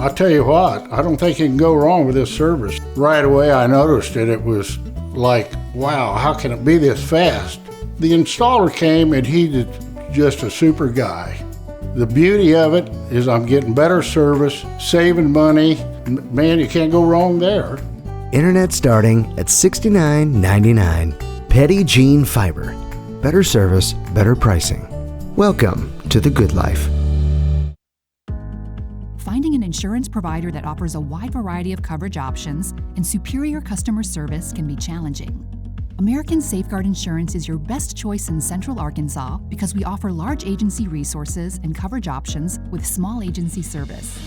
I'll tell you what, I don't think you can go wrong with this service. Right away I noticed it. It was like, wow, how can it be this fast? The installer came and he's just a super guy. The beauty of it is I'm getting better service, saving money. Man, you can't go wrong there. Internet starting at $69.99. Petty Gene Fiber. Better service, better pricing. Welcome to the good life. Finding an insurance provider that offers a wide variety of coverage options and superior customer service can be challenging. American Safeguard Insurance is your best choice in Central Arkansas because we offer large agency resources and coverage options with small agency service.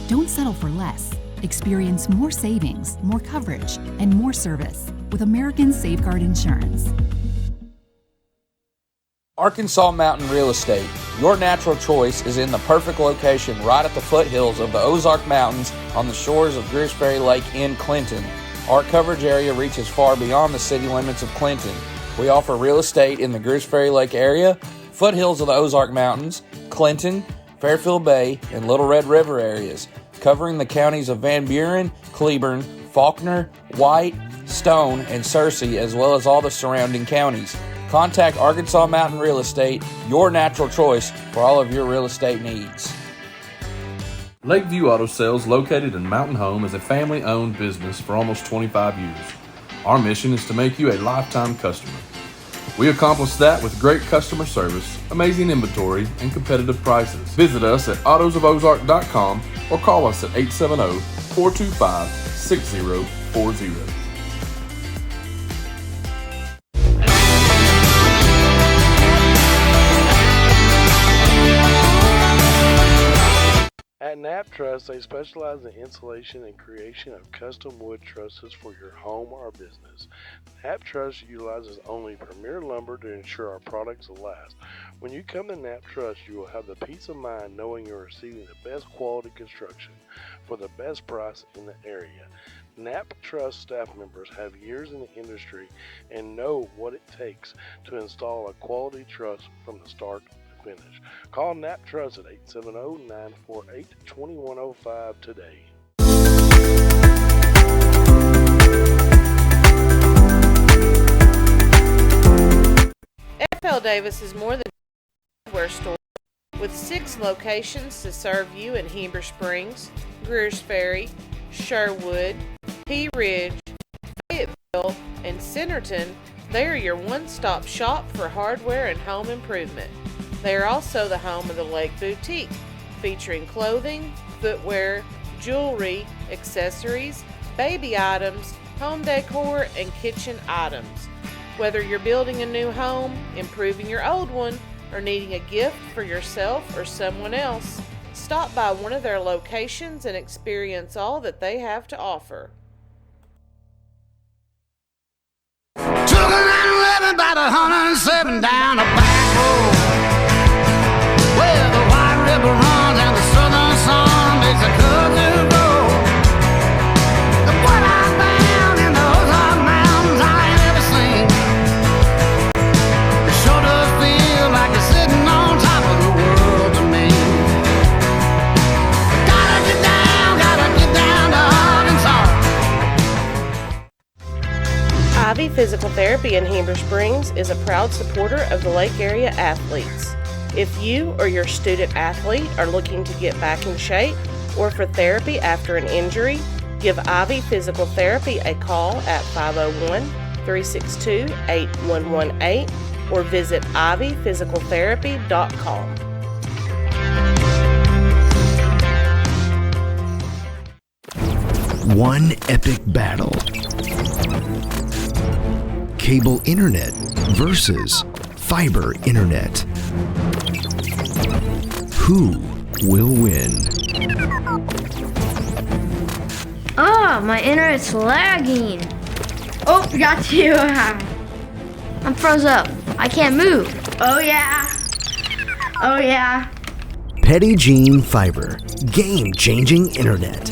Don't settle for less. Experience more savings, more coverage, and more service with American Safeguard Insurance. Arkansas Mountain Real Estate. Your natural choice is in the perfect location right at the foothills of the Ozark Mountains on the shores of Greers Ferry Lake in Clinton. Our coverage area reaches far beyond the city limits of Clinton. We offer real estate in the Greers Ferry Lake area, foothills of the Ozark Mountains, Clinton, Fairfield Bay, and Little Red River areas, covering the counties of Van Buren, Cleburne, Faulkner, White, Stone, and Searcy, as well as all the surrounding counties. Contact Arkansas Mountain Real Estate, your natural choice for all of your real estate needs. Lakeview Auto Sales, located in Mountain Home, is a family-owned business for almost 25 years. Our mission is to make you a lifetime customer. We accomplish that with great customer service, amazing inventory, and competitive prices. Visit us at autosofozark.com or call us at 870-425-6040. At Knapp Truss, they specialize in installation and creation of custom wood trusses for your home or business. Knapp Truss utilizes only premier lumber to ensure our products will last. When you come to Knapp Truss, you will have the peace of mind knowing you're receiving the best quality construction for the best price in the area. Knapp Truss staff members have years in the industry and know what it takes to install a quality truss from the start to finish. Call Knapp Truss at 870-948-2105 today. F.L. Davis is more than a hardware store with 6 locations to serve you in Heber Springs, Greers Ferry, Sherwood, Pea Ridge, Fayetteville, and Centerton. They are your one-stop shop for hardware and home improvement. They are also the home of the Lake Boutique, featuring clothing, footwear, jewelry, accessories, baby items, home decor, and kitchen items. Whether you're building a new home, improving your old one, or needing a gift for yourself or someone else, stop by one of their locations and experience all that they have to offer. Took a 911 about 107 down a back road, where the White River runs and the southern sun makes a cousin grow. And what I found in the Ozark Mountains I ain't ever seen. It sure does feel like you're sitting on top of the world to me. Gotta get down to Arkansas. Ivy Physical Therapy in Heber Springs is a proud supporter of the Lake Area athletes. If you or your student athlete are looking to get back in shape or for therapy after an injury, give Ivy Physical Therapy a call at 501-362-8118 or visit ivyphysicaltherapy.com. One epic battle. Cable internet versus fiber internet. Who will win? Oh, my internet's lagging. Oh, got you. I'm froze up. I can't move. Oh, yeah. Oh, yeah. Petty Gene Fiber. Game-changing internet.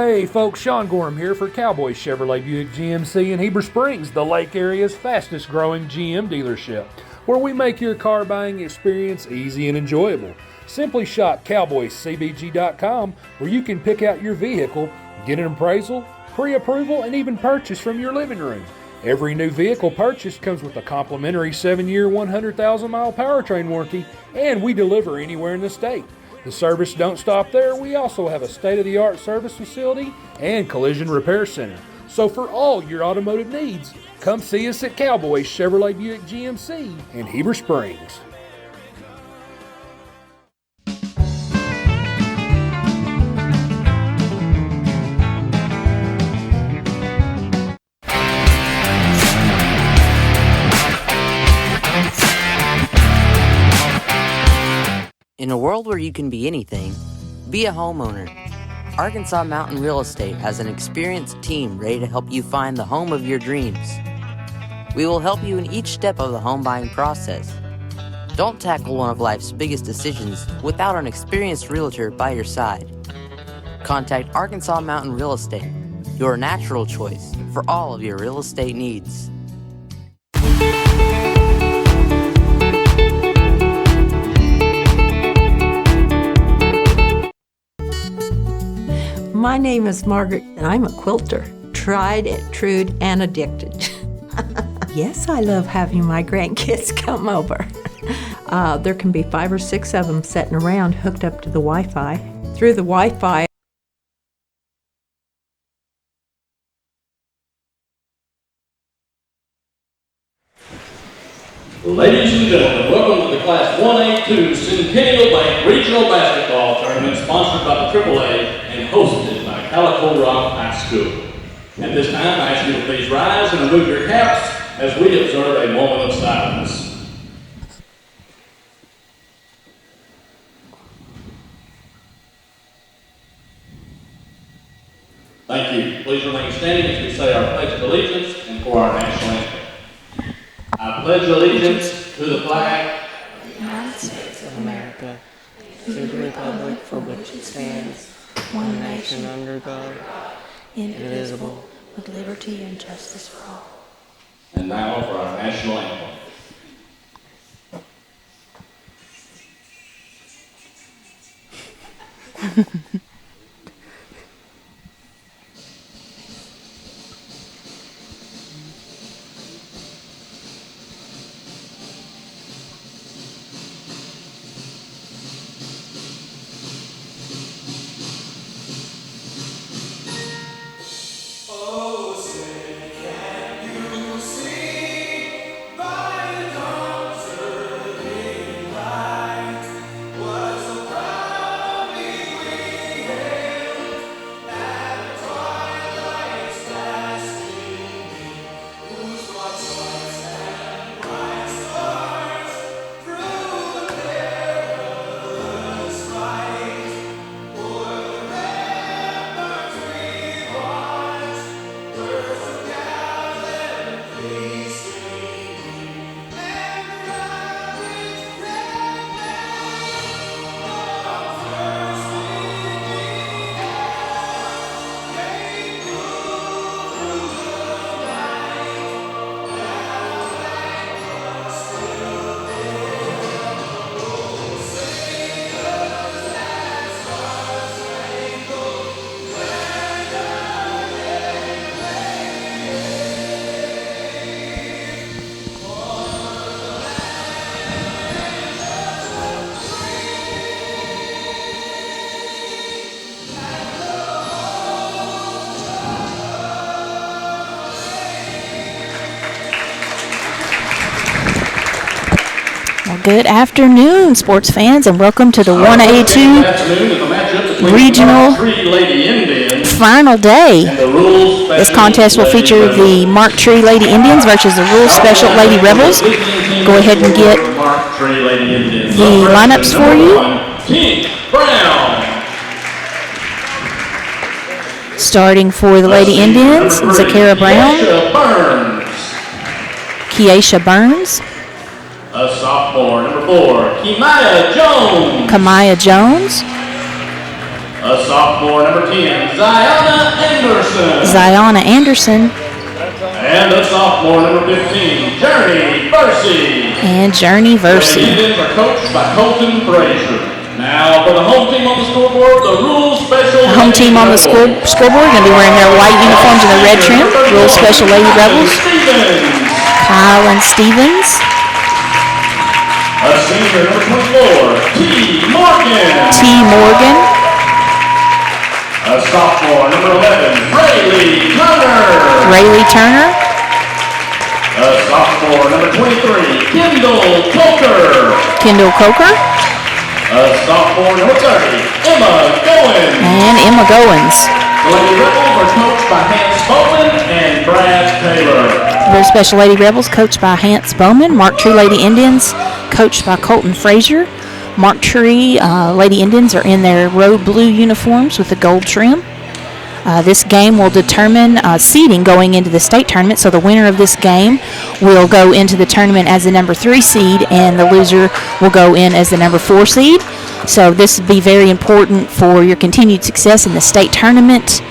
Hey folks, Sean Gorham here for Cowboy Chevrolet Buick GMC in Heber Springs, the Lake area's fastest growing GM dealership, where we make your car buying experience easy and enjoyable. Simply shop cowboycbg.com, where you can pick out your vehicle, get an appraisal, pre-approval, and even purchase from your living room. Every new vehicle purchased comes with a complimentary 7-year, 100,000-mile powertrain warranty, and we deliver anywhere in the state. The service don't stop there. We also have a state-of-the-art service facility and collision repair center. So for all your automotive needs, come see us at Cowboy Chevrolet Buick GMC in Heber Springs. In a world where you can be anything, be a homeowner. Arkansas Mountain Real Estate has an experienced team ready to help you find the home of your dreams. We will help you in each step of the home buying process. Don't tackle one of life's biggest decisions without an experienced realtor by your side. Contact Arkansas Mountain Real Estate, your natural choice for all of your real estate needs. My name is Margaret, and I'm a quilter. Tried, true, and addicted. Yes, I love having my grandkids come over. There can be 5 or 6 of them sitting around hooked up to the Wi-Fi. Through the Wi-Fi, Ladies and gentlemen, welcome to the Class 1A-2 Centennial Bank Regional Basketball Tournament sponsored by the AAA and hosted by Calico Rock High School. At this time, I ask you to please rise and remove your caps as we observe a moment of silence. Thank you. Please remain standing as we say our pledge of allegiance and for our national anthem. I pledge allegiance to the flag of the United States of America, to the republic for which it stands, one nation under God, indivisible, with liberty and justice for all. And now for our national anthem. Good afternoon, sports fans, and welcome to the 1A-2 Regional Final Day. This contest will feature the Mark Tree Lady Indians versus the Rural Special Lady Rebels. Go ahead and get the lineups for you. Starting for the Lady Indians, Zakara Brown, Keisha Burns, a sophomore, number 4, Kimaya Jones. Kamaya Jones. A A sophomore, number 10, Ziona Anderson. And a sophomore, number 15, Journey Versey. And Journey Versey. Indians are coached by Colton Frazier. Now for the home team on the scoreboard, the Rules Special. The home team on the scoreboard going to be wearing their white uniforms and the red trim. Rules Special Lady Rebels. Kylan Stevens. A senior, number 24, T. Morgan. A sophomore, number 11, Rayleigh Turner. A sophomore, number 23, Kendall Coker. A sophomore, number 30, Emma Goins. And Emma Goins. The Lady Rebels are coached by Hans Bowman and Brad Taylor. The Special Lady Rebels coached by Hans Bowman. Mark Tree Lady Indians coached by Colton Frazier. Mark Tree Lady Indians are in their road blue uniforms with the gold trim. This game will determine seeding going into the state tournament, so the winner of this game will go into the tournament as the number 3 seed, and the loser will go in as the number 4 seed. So this will be very important for your continued success in the state tournament,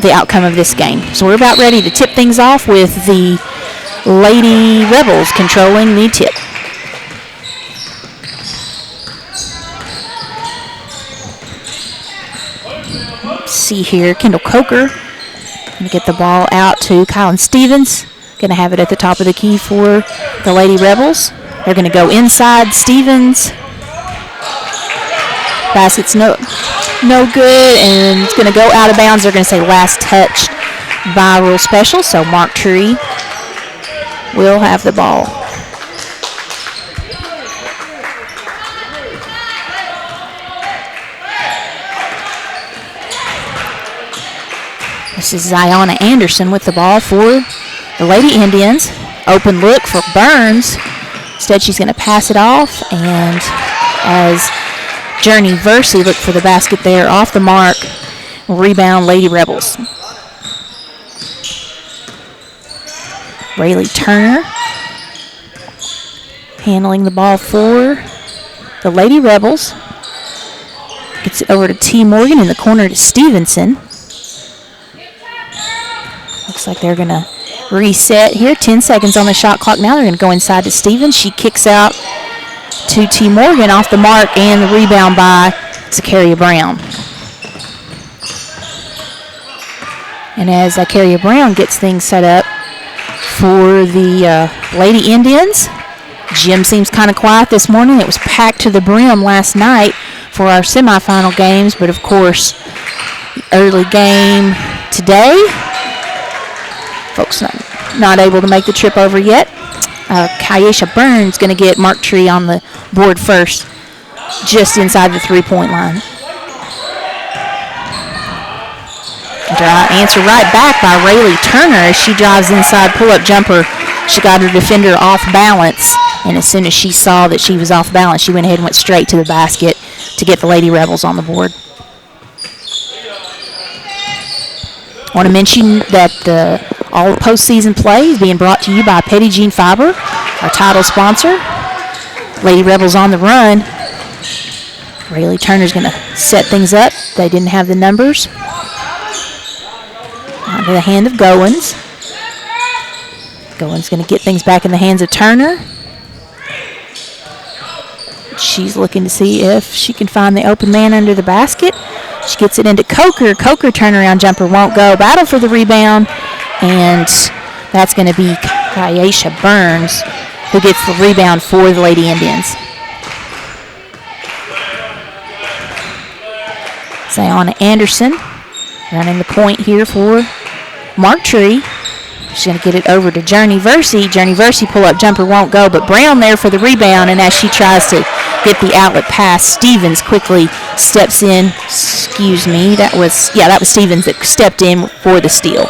the outcome of this game. So we're about ready to tip things off with the Lady Rebels controlling the tip. See here, Kendall Coker going to get the ball out to Kylan Stevens. Going to have it at the top of the key for the Lady Rebels. They're going to go inside Stevens. Basket's no good, and it's going to go out of bounds. They're going to say last touch by Rule Special, so Mark Tree will have the ball. This is Ziona Anderson with the ball for the Lady Indians. Open look for Burns. Instead, she's going to pass it off, and as Journey Versey looked for the basket there, off the mark, rebound Lady Rebels. Rayleigh Turner handling the ball for the Lady Rebels. Gets it over to T. Morgan in the corner to Stevenson. Looks like they're going to reset here. 10 seconds on the shot clock now. They're going to go inside to Stevens. She kicks out to T. Morgan off the mark, and the rebound by Zakaria Brown. And as Zakaria Brown gets things set up for the Lady Indians, gym seems kind of quiet this morning. It was packed to the brim last night for our semifinal games, but of course, the early game today, folks not able to make the trip over yet. Kyesha Burns going to get Mark Tree on the board first, just inside the three-point line. Answer right back by Rayleigh Turner as she drives inside, pull-up jumper. She got her defender off balance, and as soon as she saw that she was off balance, she went ahead and went straight to the basket to get the Lady Rebels on the board. I want to mention that all postseason play is being brought to you by Petit Jean Fiber, our title sponsor. Lady Rebels on the run. Rayleigh Turner's going to set things up. They didn't have the numbers. Onto the hand of Goins. Goins going to get things back in the hands of Turner. She's looking to see if she can find the open man under the basket. She gets it into Coker. Coker turnaround jumper won't go. Battle for the rebound. And that's going to be Kyesha Burns who gets the rebound for the Lady Indians. Ziona Anderson running the point here for Mark Tree. She's going to get it over to Journey Versey. Journey Versey pull-up jumper won't go, but Brown there for the rebound, and as she tries to get the outlet pass, Stevens quickly steps in. Excuse me, that was Stevens that stepped in for the steal.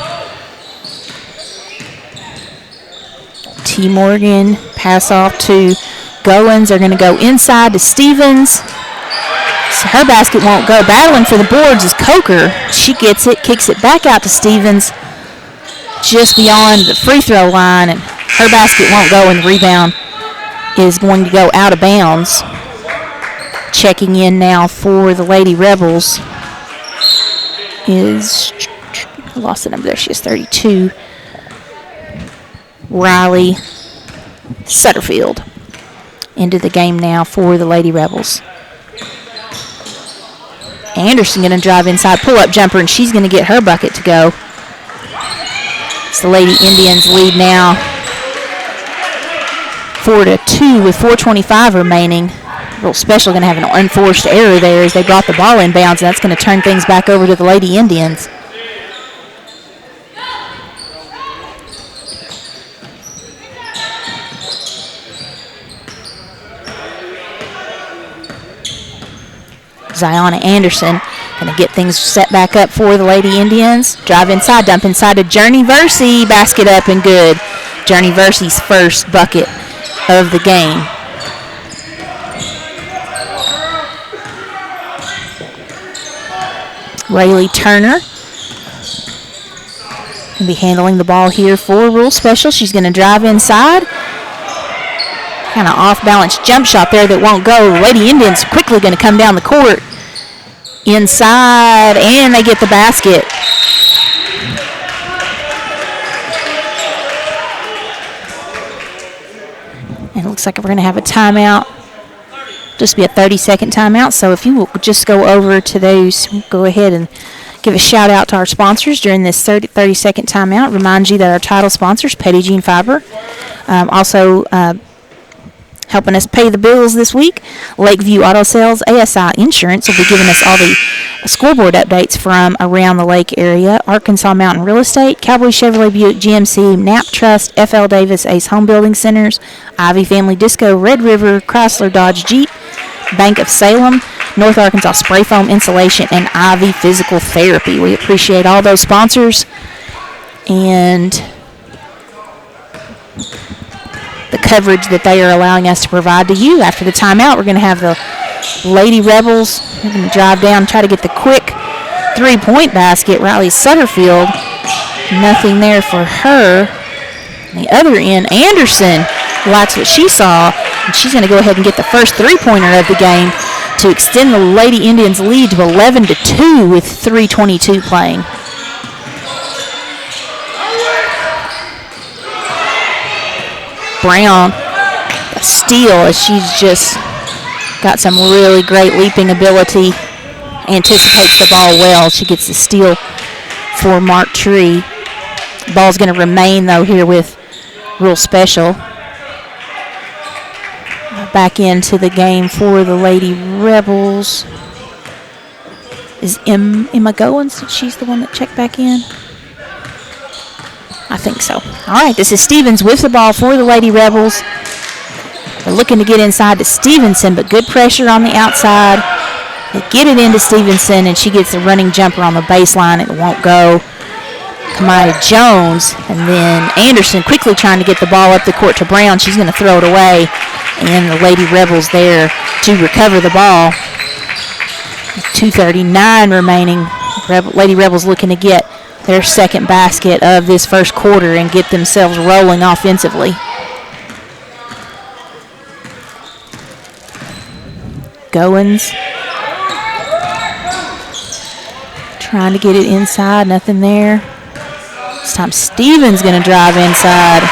T. Morgan pass off to Goins. They're going to go inside to Stevens. So her basket won't go. Battling for the boards is Coker. She gets it, kicks it back out to Stevens just beyond the free throw line, and her basket won't go, and the rebound is going to go out of bounds. Checking in now for the Lady Rebels is, I lost the number there, she is 32, Riley Sutterfield. Into the game now for the Lady Rebels. Anderson going to drive inside, pull-up jumper, and she's going to get her bucket to go. It's the Lady Indians lead now 4-2 with 4:25 remaining. Real Special going to have an unforced error there as they brought the ball in bounds, and that's going to turn things back over to the Lady Indians. Ziona Anderson going to get things set back up for the Lady Indians. Drive inside, dump inside to Journey Versey. Basket up and good. Journey Versey's first bucket of the game. Rayleigh Turner will be handling the ball here for Rule Special. She's going to drive inside. Kind of off-balance jump shot there that won't go. Lady Indians quickly going to come down the court. Inside, and they get the basket. And it looks like we're going to have a timeout. Just be a 30-second timeout. So if you will just go over to those, we'll go ahead and give a shout out to our sponsors during this 30-second timeout. Remind you that our title sponsors, Petit Jean Fiber, also helping us pay the bills this week. Lakeview Auto Sales, ASI Insurance will be giving us all the scoreboard updates from around the lake area. Arkansas Mountain Real Estate, Cowboy Chevrolet Buick GMC, Knapp Trust, FL Davis Ace Home Building Centers, Ivy Family Disco, Red River, Chrysler Dodge Jeep, Bank of Salem, North Arkansas Spray Foam Insulation, and Ivy Physical Therapy. We appreciate all those sponsors. And the coverage that they are allowing us to provide to you. After the timeout, we're going to have the Lady Rebels. We're going to drive down and try to get the quick three-point basket. Riley Sutterfield, nothing there for her. On the other end, Anderson likes what she saw, and she's going to go ahead and get the first three-pointer of the game to extend the Lady Indians' lead to 11-2 with 3:22 playing. Brown, a steal as she's just got some really great leaping ability, anticipates the ball well. She gets the steal for Mark Tree. Ball's going to remain, though, here with Real Special. Back into the game for the Lady Rebels. Is Emma Goins? She's the one that checked back in? I think so. All right, this is Stevens with the ball for the Lady Rebels. They're looking to get inside to Stevenson, but good pressure on the outside. They get it into Stevenson, and she gets the running jumper on the baseline. It won't go. Kamaya Jones, and then Anderson quickly trying to get the ball up the court to Brown. She's going to throw it away, and the Lady Rebels there to recover the ball. 2:39 remaining. Lady Rebels looking to get their second basket of this first quarter and get themselves rolling offensively. Goins trying to get it inside, nothing there. This time Stevens going to drive inside.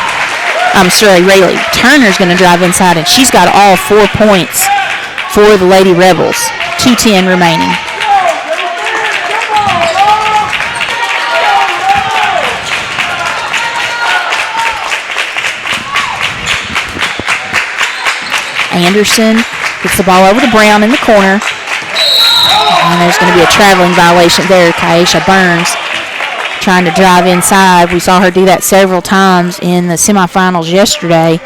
Rayleigh Turner's going to drive inside, and she's got all 4 points for the Lady Rebels. 2:10 remaining. Anderson gets the ball over to Brown in the corner. And there's going to be a traveling violation there. Kaisha Burns trying to drive inside. We saw her do that several times in the semifinals yesterday.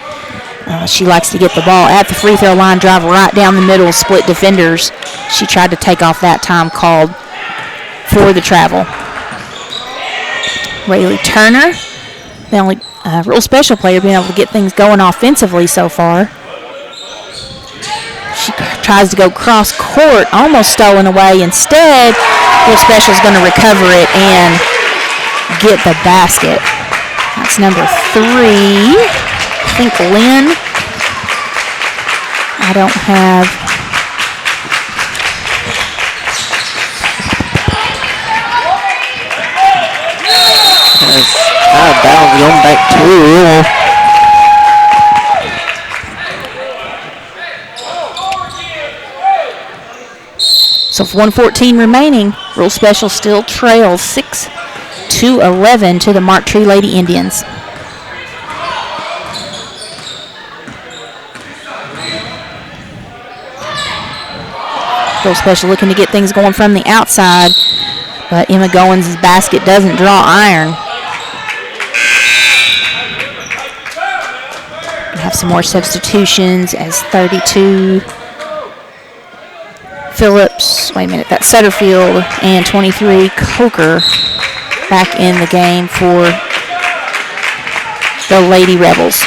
She likes to get the ball at the free throw line, drive right down the middle, split defenders. She tried to take off that time called for the travel. Rayleigh Turner, the only real special player being able to get things going offensively so far. She tries to go cross court, almost stolen away. Instead, Real Special's going to recover it and get the basket. That's number 3. I think Lynn. I don't have going back to Rule. So with 1:14 remaining, Rule Special still trails 6-11 to the Mark Tree Lady Indians. Rule Special looking to get things going from the outside, but Emma Goins' basket doesn't draw iron. We have some more substitutions as 32 Phillips, wait a minute, that's Sutterfield, and 23 Coker back in the game for the Lady Rebels.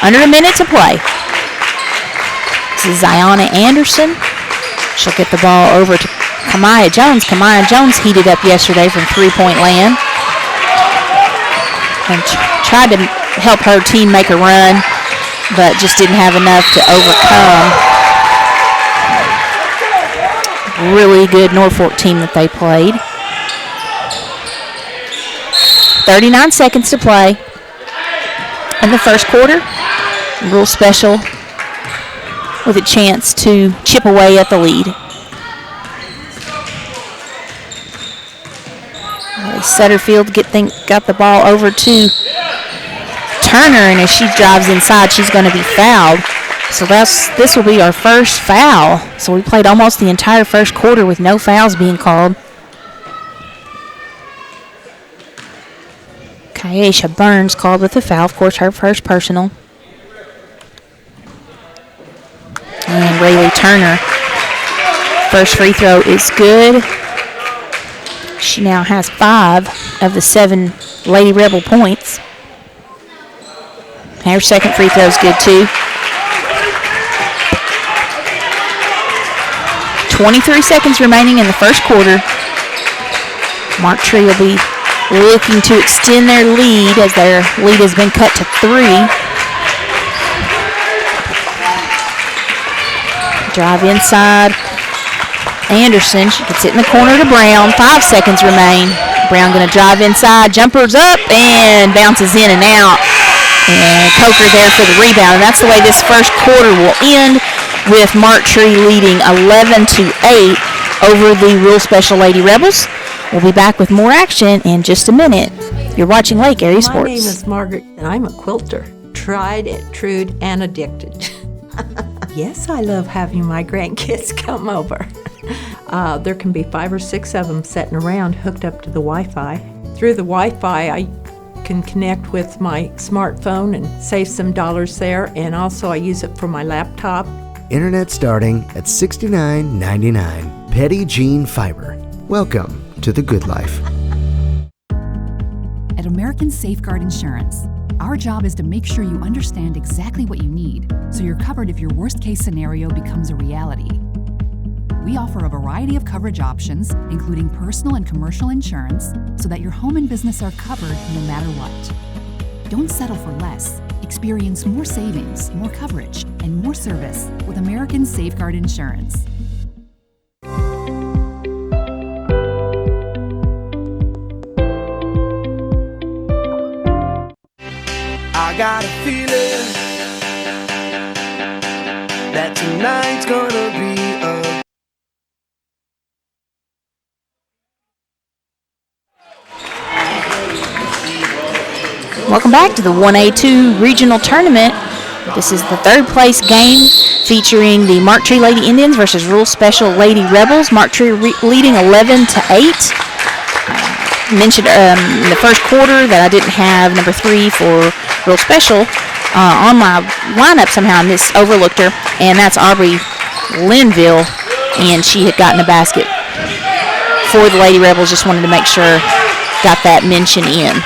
Under a minute to play. This is Ziona Anderson. She'll get the ball over to Kamaya Jones. Kamaya Jones heated up yesterday from three-point land and tried to help her team make a run, but just didn't have enough to overcome. Really good Norfolk team that they played. 39 seconds to play in the first quarter. Rule Special with a chance to chip away at the lead. Sutterfield got the ball over to Turner, and as she drives inside, she's going to be fouled. So this will be our first foul. So we played almost the entire first quarter with no fouls being called. Kaisha Burns called with a foul, of course, her first personal. And Rayleigh Turner, first free throw is good. She now has 5 of the 7 Lady Rebel points. Her second free throw is good too. 23 seconds remaining in the first quarter. Mark Tree will be looking to extend their lead as their lead has been cut to 3. Drive inside. Anderson, she gets it in the corner to Brown. 5 seconds remain. Brown going to drive inside, jumpers up, and bounces in and out. And Coker there for the rebound. And that's the way this first quarter will end, with Mark Tree leading 11-8 over the Rule Special Lady Rebels. We'll be back with more action in just a minute. You're watching Lake Area Sports. My name is Margaret, and I'm a quilter. Tried, true, and addicted. Yes, I love having my grandkids come over. There can be 5 or 6 of them sitting around hooked up to the Wi-Fi. Through the Wi-Fi, I can connect with my smartphone and save some dollars there, and also I use it for my laptop. Internet starting at $69.99. Petit Jean Fiber. Welcome to the good life. At American Safeguard Insurance, our job is to make sure you understand exactly what you need so you're covered if your worst-case scenario becomes a reality. We offer a variety of coverage options, including personal and commercial insurance, so that your home and business are covered no matter what. Don't settle for less. Experience more savings, more coverage, and more service with American Safeguard Insurance. I got a feeling that tonight's gonna be a Welcome back to the 1A-2 regional tournament. This is the third place game featuring the Mark Tree Lady Indians versus Rule Special Lady Rebels. Mark Tree leading 11-8. Mentioned in the first quarter that I didn't have number 3 for Rule Special on my lineup somehow. I overlooked her, and that's Aubrey Linville, and she had gotten a basket for the Lady Rebels. Just wanted to make sure got that mention in.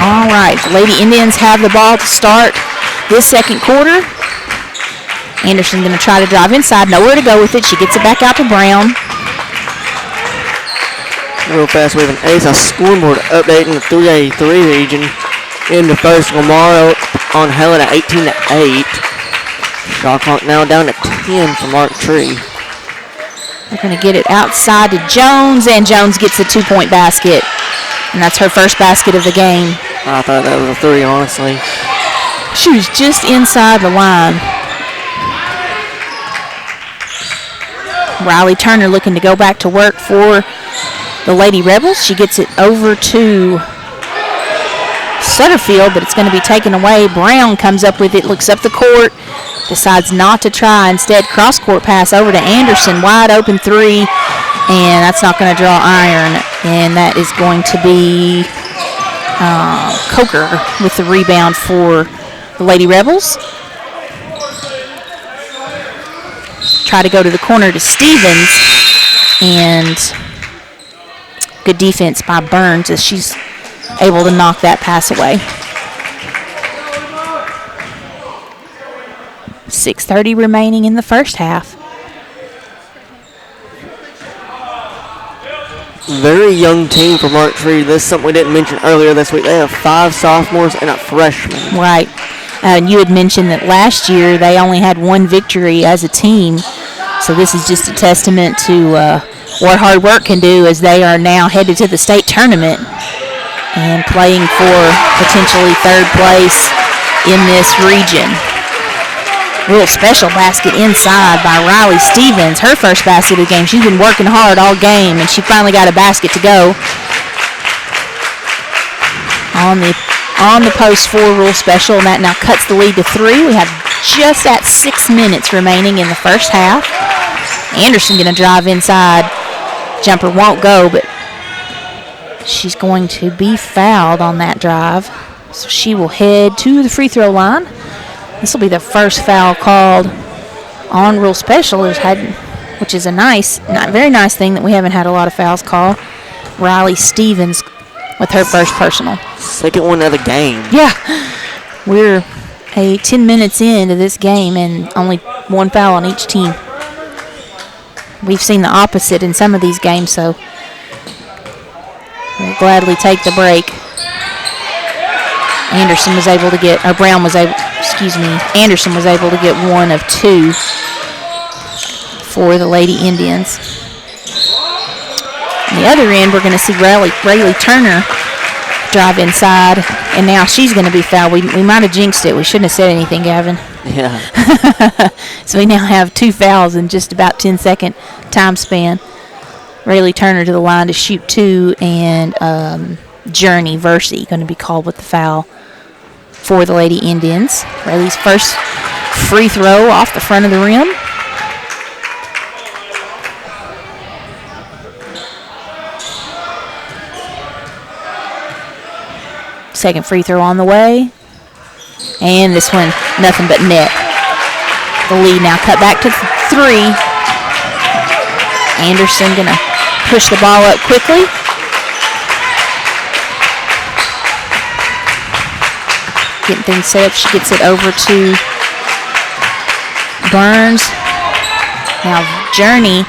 All right, the Lady Indians have the ball to start this second quarter. Anderson going to try to drive inside, nowhere to go with it. She gets it back out to Brown. Real fast, we have an ASA scoreboard update in the 3A3 region. In the first, Lamar on Helen at 18-8. Shot clock now down to 10 for Mark Tree. They're going to get it outside to Jones, and Jones gets a 2-point basket And that's her first basket of the game. I thought that was a 3, honestly. She was just inside the line. Riley Turner looking to go back to work for the Lady Rebels. She gets it over to Sutterfield, but it's going to be taken away. Brown comes up with it, looks up the court, decides not to try. Instead, cross-court pass over to Anderson. Wide open 3, and that's not going to draw iron. And that is going to be Coker with the rebound for the Lady Rebels. Try to go to the corner to Stevens, and good defense by Burns as she's able to knock that pass away. 6:30 remaining in the first half. Very young team for Mark Tree. This is something we didn't mention earlier this week. They have 5 sophomores and a freshman. Right. And you had mentioned that last year they only had 1 victory as a team. So this is just a testament to what hard work can do as they are now headed to the state tournament and playing for potentially 3rd place in this region. Real special basket inside by Riley Stevens. Her first basket of the game. She's been working hard all game, and she finally got a basket to go. On the post for Rule Special, and that now cuts the lead to 3. We have just at 6 minutes remaining in the first half. Anderson going to drive inside. Jumper won't go, but she's going to be fouled on that drive. So she will head to the free throw line. This will be the first foul called on Rule Special, which is a very nice thing that we haven't had a lot of fouls called. Riley Stevens with her first personal. Second one of the game. Yeah. We're 10 minutes into this game and only 1 foul on each team. We've seen the opposite in some of these games, so we'll gladly take the break. Anderson was able to get 1 of 2 for the Lady Indians. On the other end, we're going to see Rayleigh Turner drive inside, and now she's going to be fouled. We might have jinxed it. We shouldn't have said anything, Gavin. Yeah. So we now have 2 fouls in just about 10-second time span. Rayleigh Turner to the line to shoot 2, and Journey Versey going to be called with the foul for the Lady Indians. Rayleigh's first free throw off the front of the rim. Second free throw on the way. And this one, nothing but net. The lead now cut back to 3. Anderson going to push the ball up quickly. Getting things set up. She gets it over to Burns. Now Journey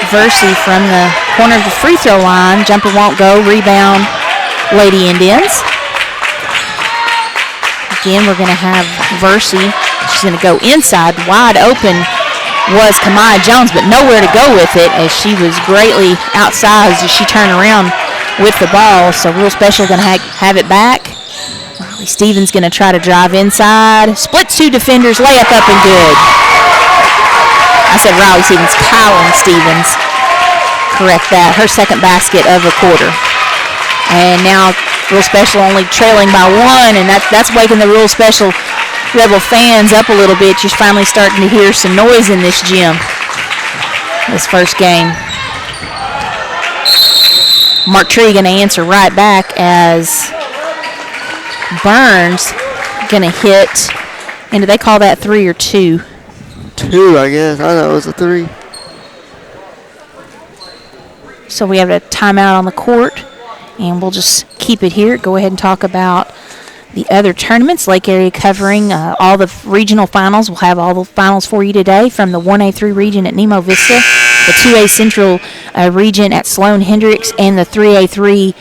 Versey from the corner of the free throw line. Jumper won't go. Rebound, Lady Indians. Again, we're going to have Versey. She's going to go inside. Wide open was Kamaya Jones, but nowhere to go with it as she was greatly outsized as she turned around with the ball. So Real Special going to have it back. Riley Stevens going to try to drive inside. Splits 2 defenders. Layup up and good. I said Riley Stevens. Kylan Stevens. Correct that. Her second basket of the quarter. And now Real Special only trailing by 1, and that's waking the Real Special Rebel fans up a little bit. You're finally starting to hear some noise in this gym. This first game. Mark Tree going to answer right back as Burns going to hit. And do they call that 3 or 2? 2, I guess. I thought it was a 3. So we have a timeout on the court, and we'll just keep it here. Go ahead and talk about the other tournaments. Lake Area covering all the regional finals. We'll have all the finals for you today from the 1A-3 region at Nemo Vista, the 2A Central region at Sloan Hendricks, and the 3A-3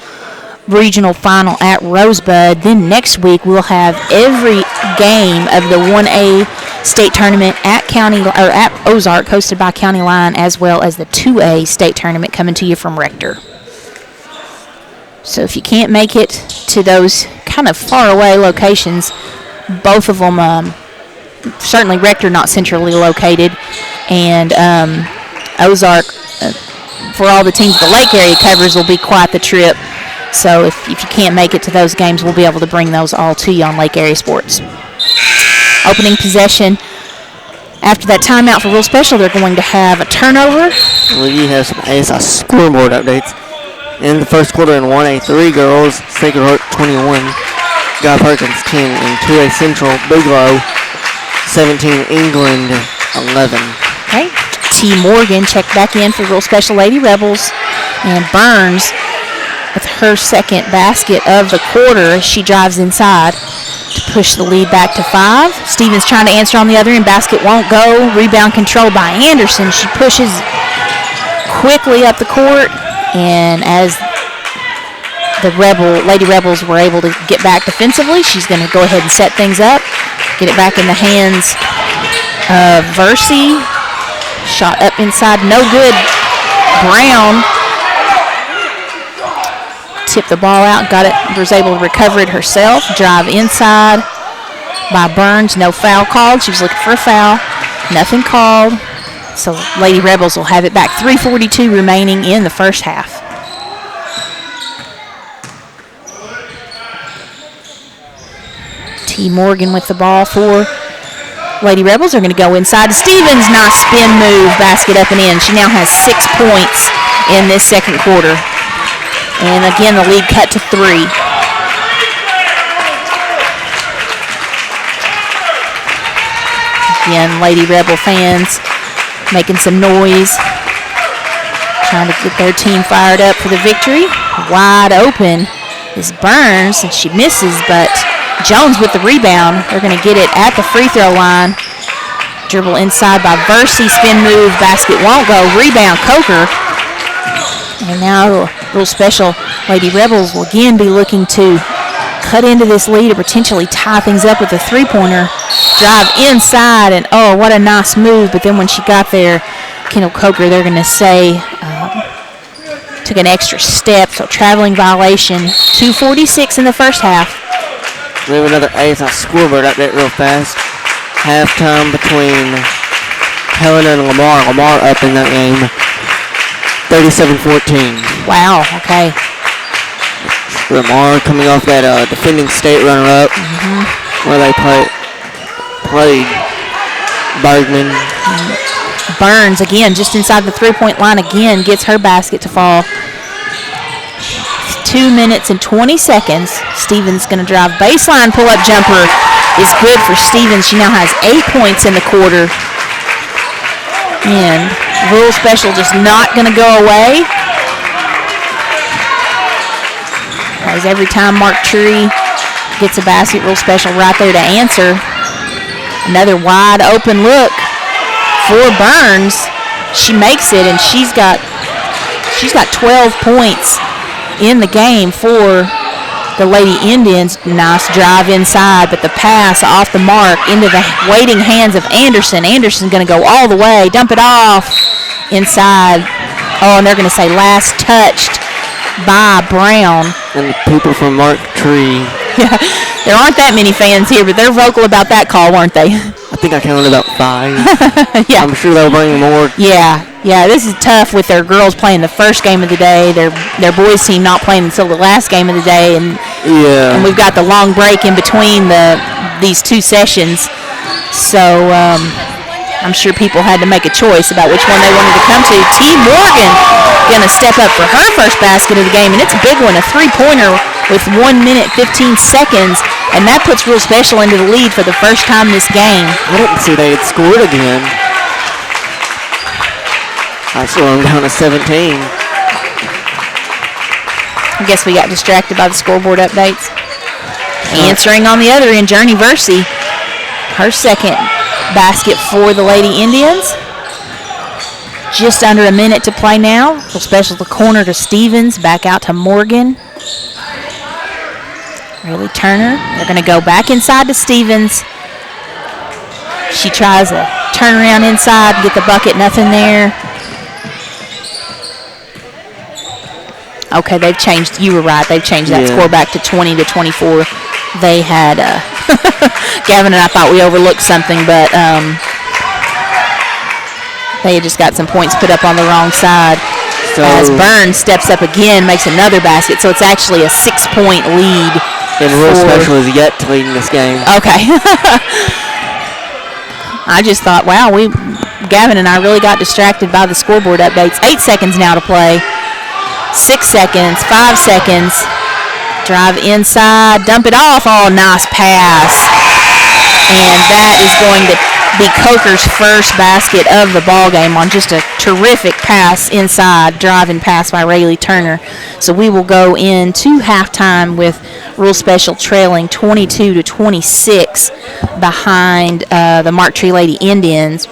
regional final at Rosebud. Then next week we'll have every game of the 1A state tournament at Ozark, hosted by County Line, as well as the 2A state tournament coming to you from Rector. So if you can't make it to those kind of far away locations, both of them, certainly Rector not centrally located, and Ozark, for all the teams the Lake area covers, will be quite the trip. So if you can't make it to those games, we'll be able to bring those all to you on Lake Area Sports. Opening possession. After that timeout for Real Special, they're going to have a turnover. Well, you have some ASI scoreboard updates. In the first quarter in 1A-3 girls, Sacred Heart 21, Guy Perkins 10, and 2A Central, Bigelow 17, England 11. Okay. T. Morgan checked back in for Real Special Lady Rebels, and Burns with her second basket of the quarter. She drives inside to push the lead back to 5. Stevens trying to answer on the other end. Basket won't go. Rebound controlled by Anderson. She pushes quickly up the court, and as the Lady Rebels were able to get back defensively, she's going to go ahead and set things up, get it back in the hands of Versey. Shot up inside, no good. Brown tipped the ball out, was able to recover it herself. Drive inside by Burns, no foul called. She was looking for a foul, nothing called. So Lady Rebels will have it back. 3:42 remaining in the first half. T. Morgan with the ball for Lady Rebels. Are going to go inside to Stevens. Nice spin move, basket up and in. She now has 6 points in this second quarter. And again, the lead cut to 3. Again, Lady Rebel fans making some noise, trying to get their team fired up for the victory. Wide open is Burns, and she misses, but Jones with the rebound. They're going to get it at the free throw line. Dribble inside by Versey, spin move, basket won't go. Rebound, Coker. And now Real Special Lady Rebels will again be looking to cut into this lead or potentially tie things up with a three-pointer. Drive inside, and oh, what a nice move. But then when she got there, Kendall Coker, they're going to say, took an extra step, so traveling violation. 2:46 in the first half. We have another ASI scoreboard update real fast. Halftime between Helena and Lamar. Lamar up in that game, 37-14. Wow, okay. Lamar coming off that defending state runner-up, where they played Bergman. Burns, again, just inside the three-point line again, gets her basket to fall. 2 minutes and 20 seconds. Stevens going to drive baseline, pull-up jumper is good for Stevens. She now has 8 points in the quarter. And Rural Special just not going to go away. As every time Mark Tree gets a basket, Rural Special right there to answer. Another wide open look for Burns. She makes it, and she's got 12 points in the game for the Lady Indians. Nice drive inside, but the pass off the mark into the waiting hands of Anderson. Anderson's going to go all the way, dump it off inside. Oh, and they're going to say last touched by Brown. And people from Mark Tree. Yeah, there aren't that many fans here, but they're vocal about that call, weren't they? I think I counted about 5. Yeah. I'm sure they'll bring more. Yeah, this is tough with their girls playing the first game of the day, their boys team not playing until the last game of the day, and we've got the long break in between these two sessions. So I'm sure people had to make a choice about which one they wanted to come to. T. Morgan going to step up for her first basket of the game, and it's a big one, a three-pointer with 1 minute 15 seconds, and that puts Real Special into the lead for the first time this game. I didn't see they had scored again. I saw them down to 17. I guess we got distracted by the scoreboard updates. Answering on the other end, Journey Versey, her second basket for the Lady Indians. Just under a minute to play now. Real Special the corner to Stevens, back out to Morgan. Riley Turner, they're going to go back inside to Stevens. She tries a turnaround inside, get the bucket, nothing there. Okay, they've changed. You were right. They've changed that score back to 20-24. They had Gavin and I thought we overlooked something, but they had just got some points put up on the wrong side. So as Burns steps up again, makes another basket. So it's actually a 6-point lead. And real special is yet to lead in this game. Okay. I just thought, wow, Gavin and I really got distracted by the scoreboard updates. 8 seconds now to play. 6 seconds, 5 seconds. Drive inside, dump it off. Oh, nice pass. And that is going to be Coker's first basket of the ball game on just a terrific pass inside, driving pass by Rayleigh Turner. So we will go into halftime with Rural Special trailing 22-26 behind the Mark Tree Lady Indians.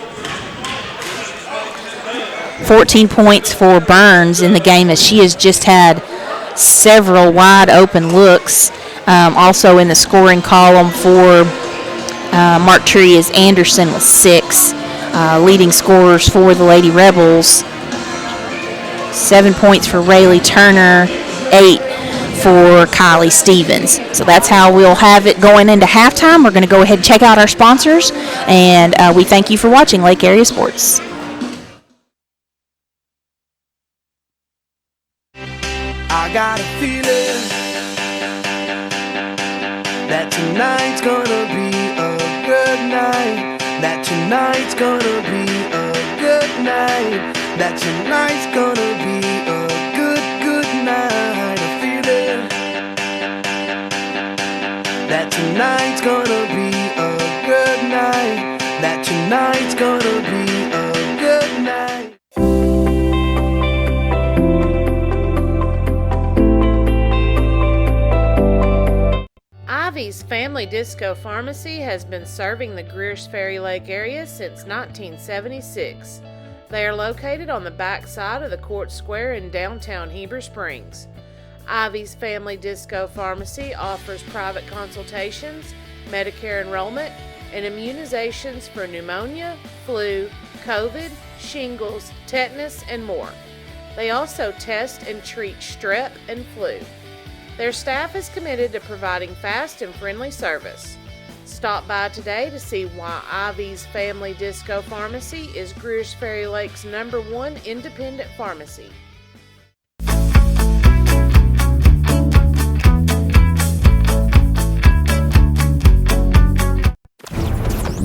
14 points for Burns in the game as she has just had several wide open looks. Also in the scoring column for Mark Tree is Anderson with 6. Leading scorers for the Lady Rebels. 7 points for Rayleigh Turner, 8 for Kylie Stevens. So that's how we'll have it going into halftime. We're going to go ahead and check out our sponsors, and we thank you for watching Lake Area Sports. I got a feeling that tonight's gonna be a good night. That tonight's gonna be a good night. That tonight's gonna be a good night. A feeling that tonight's gonna be a good night. That tonight's gonna be a good night. Ivy's Family Disco Pharmacy has been serving the Greers Ferry Lake area since 1976. They are located on the back side of the Court Square in downtown Heber Springs. Ivy's Family Disco Pharmacy offers private consultations, Medicare enrollment, and immunizations for pneumonia, flu, COVID, shingles, tetanus, and more. They also test and treat strep and flu. Their staff is committed to providing fast and friendly service. Stop by today to see why Ivy's Family Disco Pharmacy is Greers Ferry Lake's #1 independent pharmacy.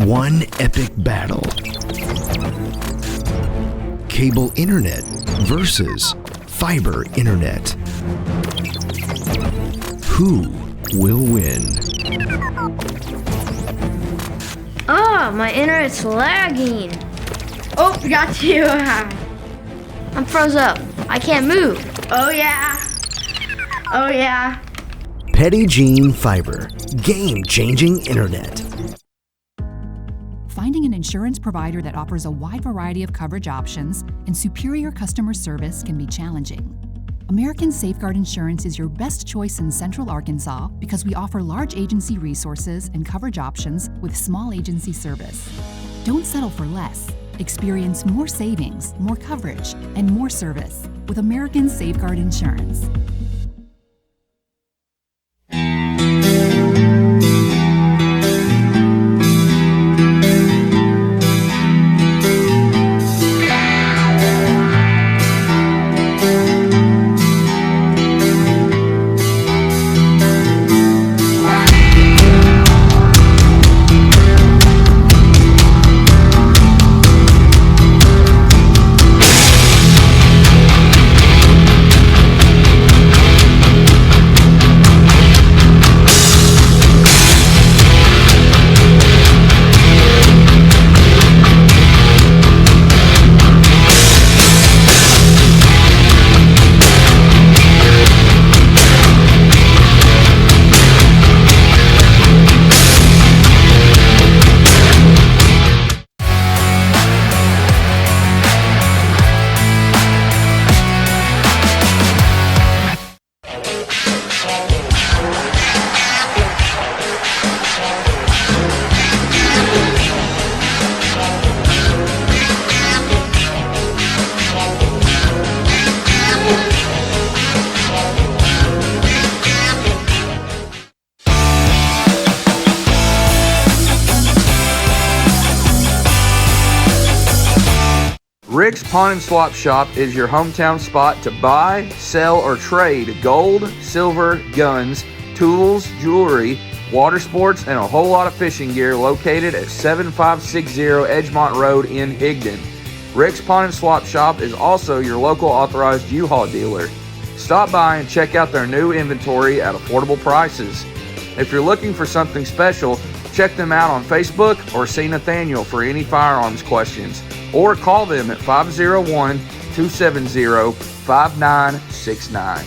One epic battle. Cable internet versus fiber internet. Who will win? Oh, my internet's lagging. Oh, got you. I'm froze up. I can't move. Oh, yeah. Oh, yeah. Petit Jean Fiber. Game-changing internet. Finding an insurance provider that offers a wide variety of coverage options and superior customer service can be challenging. American Safeguard Insurance is your best choice in Central Arkansas because we offer large agency resources and coverage options with small agency service. Don't settle for less. Experience more savings, more coverage, and more service with American Safeguard Insurance. Rick's Pawn and Swap Shop is your hometown spot to buy, sell, or trade gold, silver, guns, tools, jewelry, water sports, and a whole lot of fishing gear located at 7560 Edgemont Road in Higdon. Rick's Pawn and Swap Shop is also your local authorized U-Haul dealer. Stop by and check out their new inventory at affordable prices. If you're looking for something special, check them out on Facebook or see Nathaniel for any firearms questions, or call them at 501-270-5969.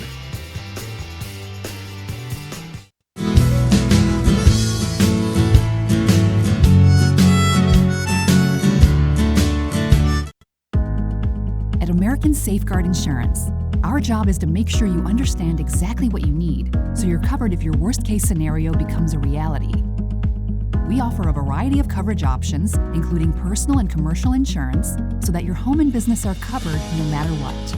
At American Safeguard Insurance, our job is to make sure you understand exactly what you need so you're covered if your worst-case scenario becomes a reality. We offer a variety of coverage options, including personal and commercial insurance, so that your home and business are covered no matter what.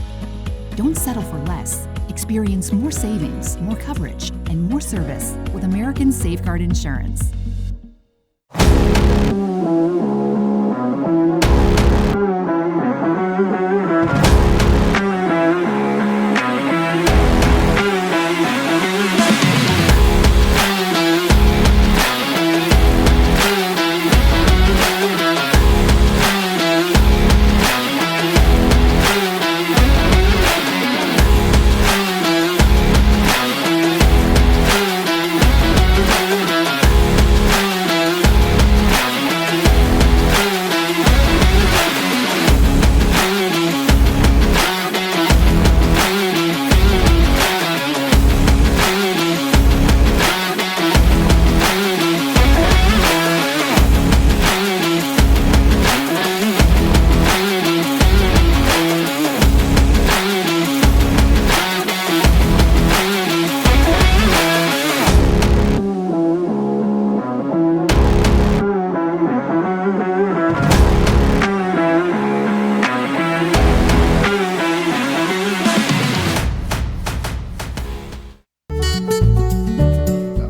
Don't settle for less. Experience more savings, more coverage, and more service with American Safeguard Insurance.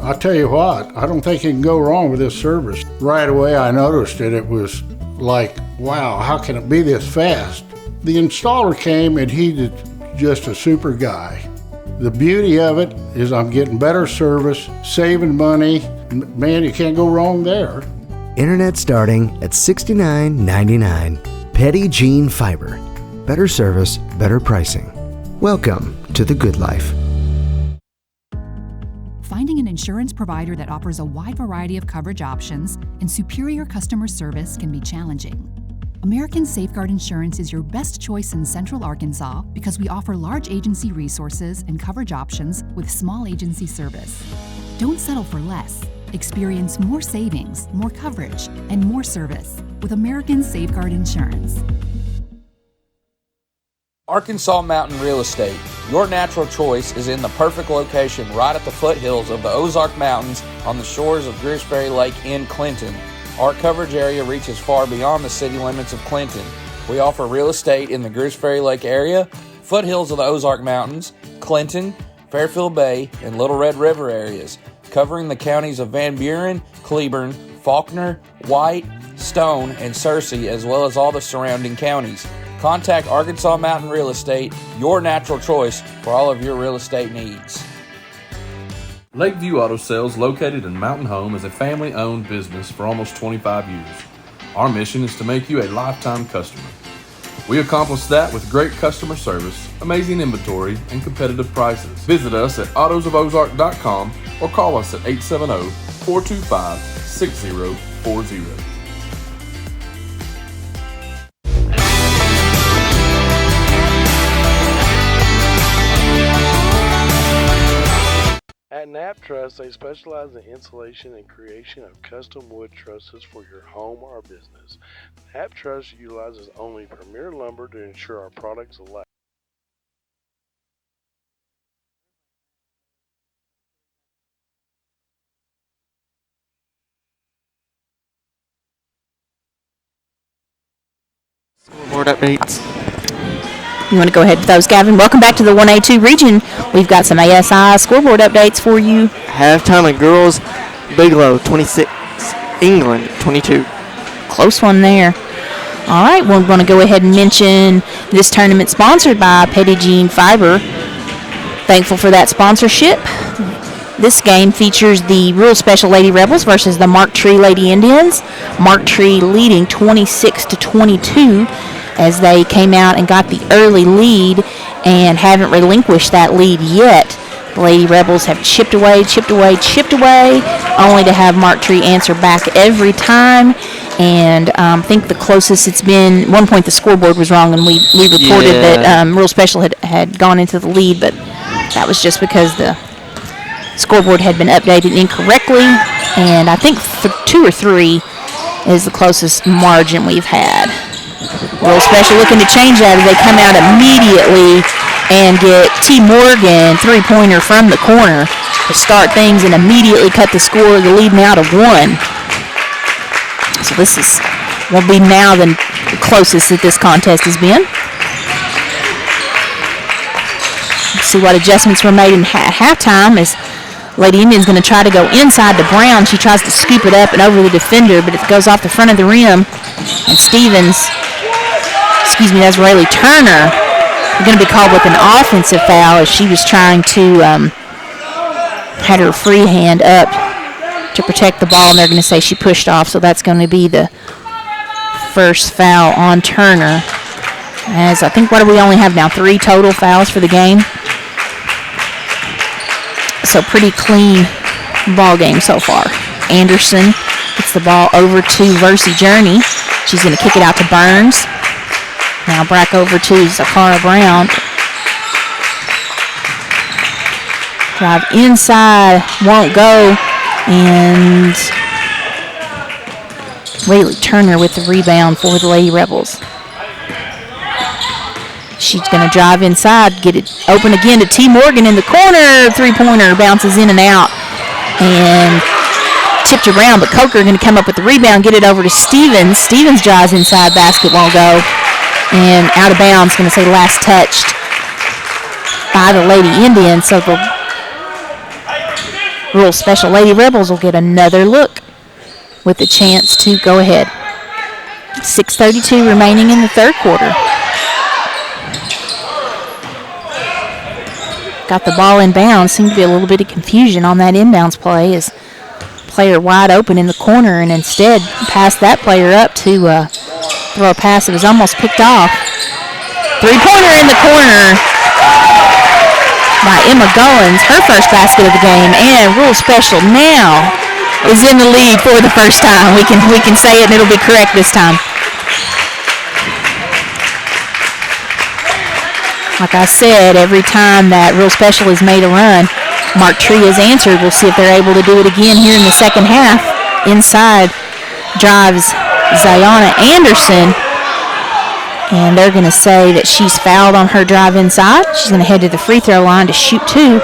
I tell you what, I don't think you can go wrong with this service. Right away I noticed it. It was like, wow, how can it be this fast? The installer came and he's just a super guy. The beauty of it is I'm getting better service, saving money. Man, you can't go wrong there. Internet starting at $69.99. Petty Gene Fiber. Better service, better pricing. Welcome to the good life. Finding an insurance provider that offers a wide variety of coverage options and superior customer service can be challenging. American Safeguard Insurance is your best choice in Central Arkansas because we offer large agency resources and coverage options with small agency service. Don't settle for less. Experience more savings, more coverage, and more service with American Safeguard Insurance. Arkansas Mountain Real Estate. Your natural choice is in the perfect location right at the foothills of the Ozark Mountains on the shores of Greers Ferry Lake in Clinton. Our coverage area reaches far beyond the city limits of Clinton. We offer real estate in the Greers Ferry Lake area, foothills of the Ozark Mountains, Clinton, Fairfield Bay, and Little Red River areas, covering the counties of Van Buren, Cleburne, Faulkner, White, Stone, and Searcy, as well as all the surrounding counties. Contact Arkansas Mountain Real Estate, your natural choice for all of your real estate needs. Lakeview Auto Sales, located in Mountain Home, is a family-owned business for almost 25 years. Our mission is to make you a lifetime customer. We accomplish that with great customer service, amazing inventory, and competitive prices. Visit us at autosofozark.com or call us at 870-425-6040. At Knapp Truss, they specialize in installation and creation of custom wood trusses for your home or business. Knapp Truss utilizes only premier lumber to ensure our products last. Scoreboard updates. You want to go ahead with those, Gavin? Welcome back to the 1A-2 region. We've got some ASI scoreboard updates for you. Halftime of girls, Bigelow 26, England 22. Close one there. All right, well, we're going to go ahead and mention this tournament sponsored by Petit Jean Fiber. Thankful for that sponsorship. This game features the Rural Special Lady Rebels versus the Mark Tree Lady Indians. Mark Tree leading 26-22 as they came out and got the early lead and haven't relinquished that lead yet. The Lady Rebels have chipped away, only to have Mark Tree answer back every time. And I think the closest it's been, 1 point the scoreboard was wrong, and we reported that Rural Special had gone into the lead, but that was just because the scoreboard had been updated incorrectly. And I think 2 or 3 is the closest margin we've had. Rural Special looking to change that as they come out immediately and get T. Morgan 3-pointer from the corner to start things and immediately cut the score, the lead now to 1. So this will be now the closest that this contest has been. Let's see what adjustments were made at halftime as Lady Indian's going to try to go inside to Brown. She tries to scoop it up and over the defender, but it goes off the front of the rim. And that's Rayleigh Turner, going to be called with an offensive foul as she was trying to had her free hand up to protect the ball, and they're going to say she pushed off, so that's going to be the first foul on Turner. As I think, what do we only have now? 3 total fouls for the game. So pretty clean ball game so far. Anderson gets the ball over to Versi Journey. She's going to kick it out to Burns. Now back over to Zakara Brown. Drive inside, won't go. And Rayleigh Turner with the rebound for the Lady Rebels. She's going to drive inside, get it open again to T. Morgan in the corner. 3-pointer bounces in and out and tipped around, but Coker going to come up with the rebound, get it over to Stevens. Stevens drives inside, basket won't go. And out of bounds, going to say last touched by the Lady Indians. So the Rural Special Lady Rebels will get another look with a chance to go ahead. 6:32 remaining in the third quarter. Got the ball in bounds. Seemed to be a little bit of confusion on that inbounds play as player wide open in the corner, and instead passed that player up to throw a pass that was almost picked off. 3-pointer in the corner by Emma Goins, her first basket of the game, and Rural Special now is in the lead for the first time. We can say it and it'll be correct this time. Like I said, every time that Rural Special has made a run, Mark Tree has answered. We'll see if they're able to do it again here in the second half. Inside drives Ziona Anderson, and they're going to say that she's fouled on her drive inside. She's going to head to the free throw line to shoot 2.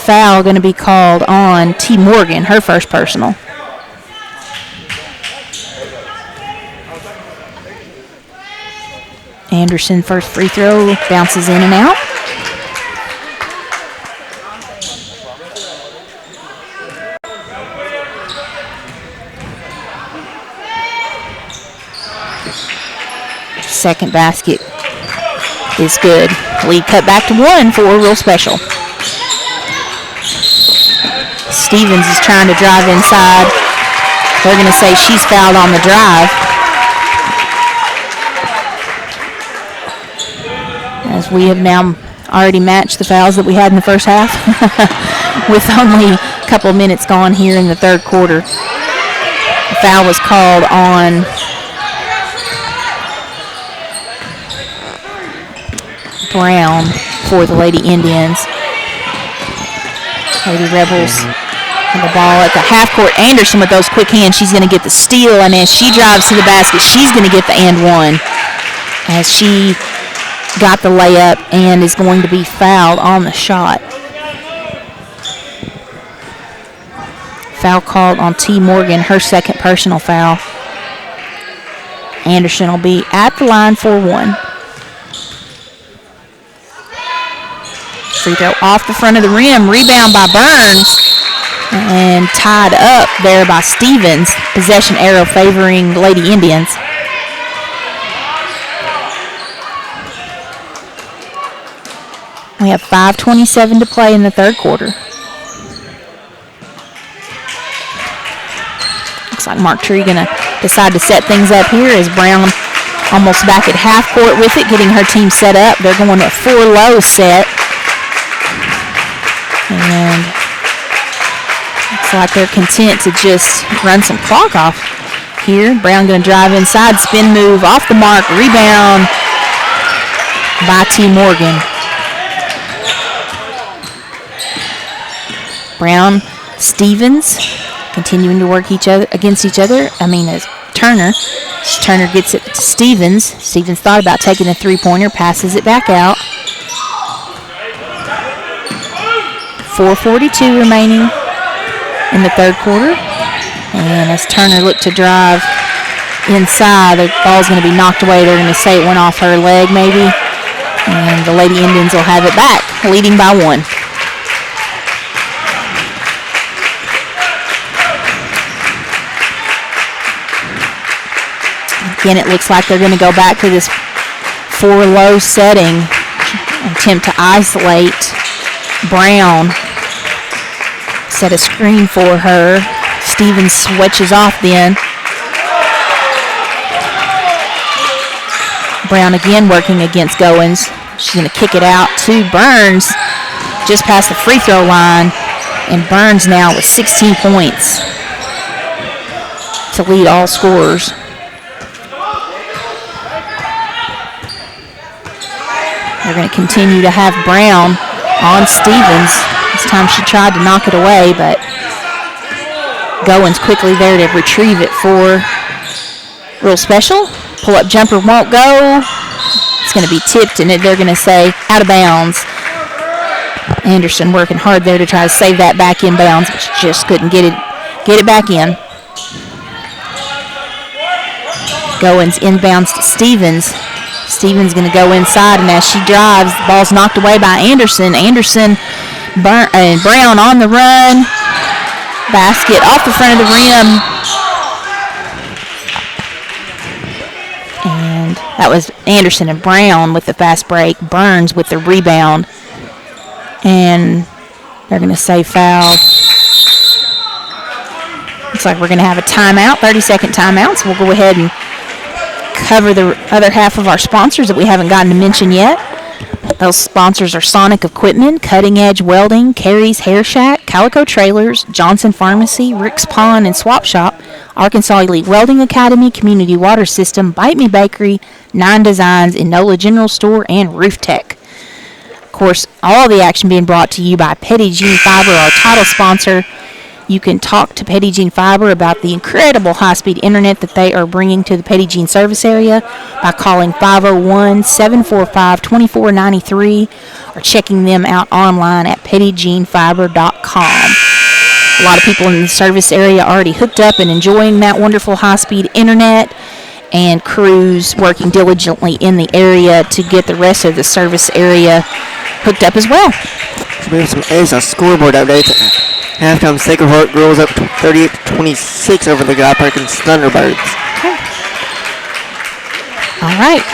Foul going to be called on T. Morgan, her first personal. Anderson, first free throw, bounces in and out. Second basket is good. Lead cut back to 1 for Rural Special. Stevens is trying to drive inside. They're going to say she's fouled on the drive. As we have now already matched the fouls that we had in the first half with only a couple of minutes gone here in the third quarter. The foul was called on Brown for the Lady Indians. Lady Rebels and the ball at the half court. Anderson with those quick hands. She's going to get the steal, and as she drives to the basket, she's going to get the and one as she got the layup and is going to be fouled on the shot. Foul called on T. Morgan, her second personal foul. Anderson will be at the line for 1. Free throw off the front of the rim. Rebound by Burns. And tied up there by Stevens. Possession arrow favoring the Lady Indians. We have 5:27 to play in the third quarter. Looks like Mark Tree going to decide to set things up here as Brown almost back at half court with it, getting her team set up. They're going to a 4-low set. And looks like they're content to just run some clock off here. Brown going to drive inside, spin move, off the mark, rebound by T. Morgan. Brown, Stevens, continuing to work against each other. As Turner. Turner gets it to Stevens. Stevens thought about taking a three-pointer, passes it back out. 4:42 remaining in the third quarter. And as Turner looked to drive inside, the ball's going to be knocked away. They're going to say it went off her leg maybe. And the Lady Indians will have it back, leading by 1. Again, it looks like they're going to go back to this 4-low setting, attempt to isolate Brown. Set a screen for her. Stevens switches off then. Brown again working against Goins. She's going to kick it out to Burns just past the free throw line. And Burns now with 16 points to lead all scorers. They're going to continue to have Brown on Stevens. This time she tried to knock it away, but Goins quickly there to retrieve it for Real Special. Pull-up jumper won't go. It's going to be tipped, and they're going to say out of bounds. Anderson working hard there to try to save that back in bounds, but she just couldn't get it back in. Goins inbounds to Stevens. Stevens going to go inside, and as she drives, the ball's knocked away by Anderson. Anderson and Brown on the run. Basket off the front of the rim. And that was Anderson and Brown with the fast break. Burns with the rebound. And they're going to say foul. Looks like we're going to have a timeout, 30-second timeout, so we'll go ahead and cover the other half of our sponsors that we haven't gotten to mention yet. Those sponsors are Sonic Equipment, Cutting Edge Welding, Carrie's Hair Shack, Calico Trailers, Johnson Pharmacy, Rick's Pawn and Swap Shop, Arkansas Elite Welding Academy, Community Water System, Bite Me Bakery, 9 Designs, Enola General Store, and Roof Tech. Of course, all the action being brought to you by Petit Jean Fiber, our title sponsor. You can talk to Petit Jean Fiber about the incredible high-speed internet that they are bringing to the Petit Jean service area by calling 501-745-2493 or checking them out online at petitjeanfiber.com. A lot of people in the service area already hooked up and enjoying that wonderful high-speed internet, and crews working diligently in the area to get the rest of the service area hooked up as well. So we have some ASA scoreboard updates. Halftime, Sacred Heart girls up 38-26 over the Guy Perkins Thunderbirds. Okay. All right.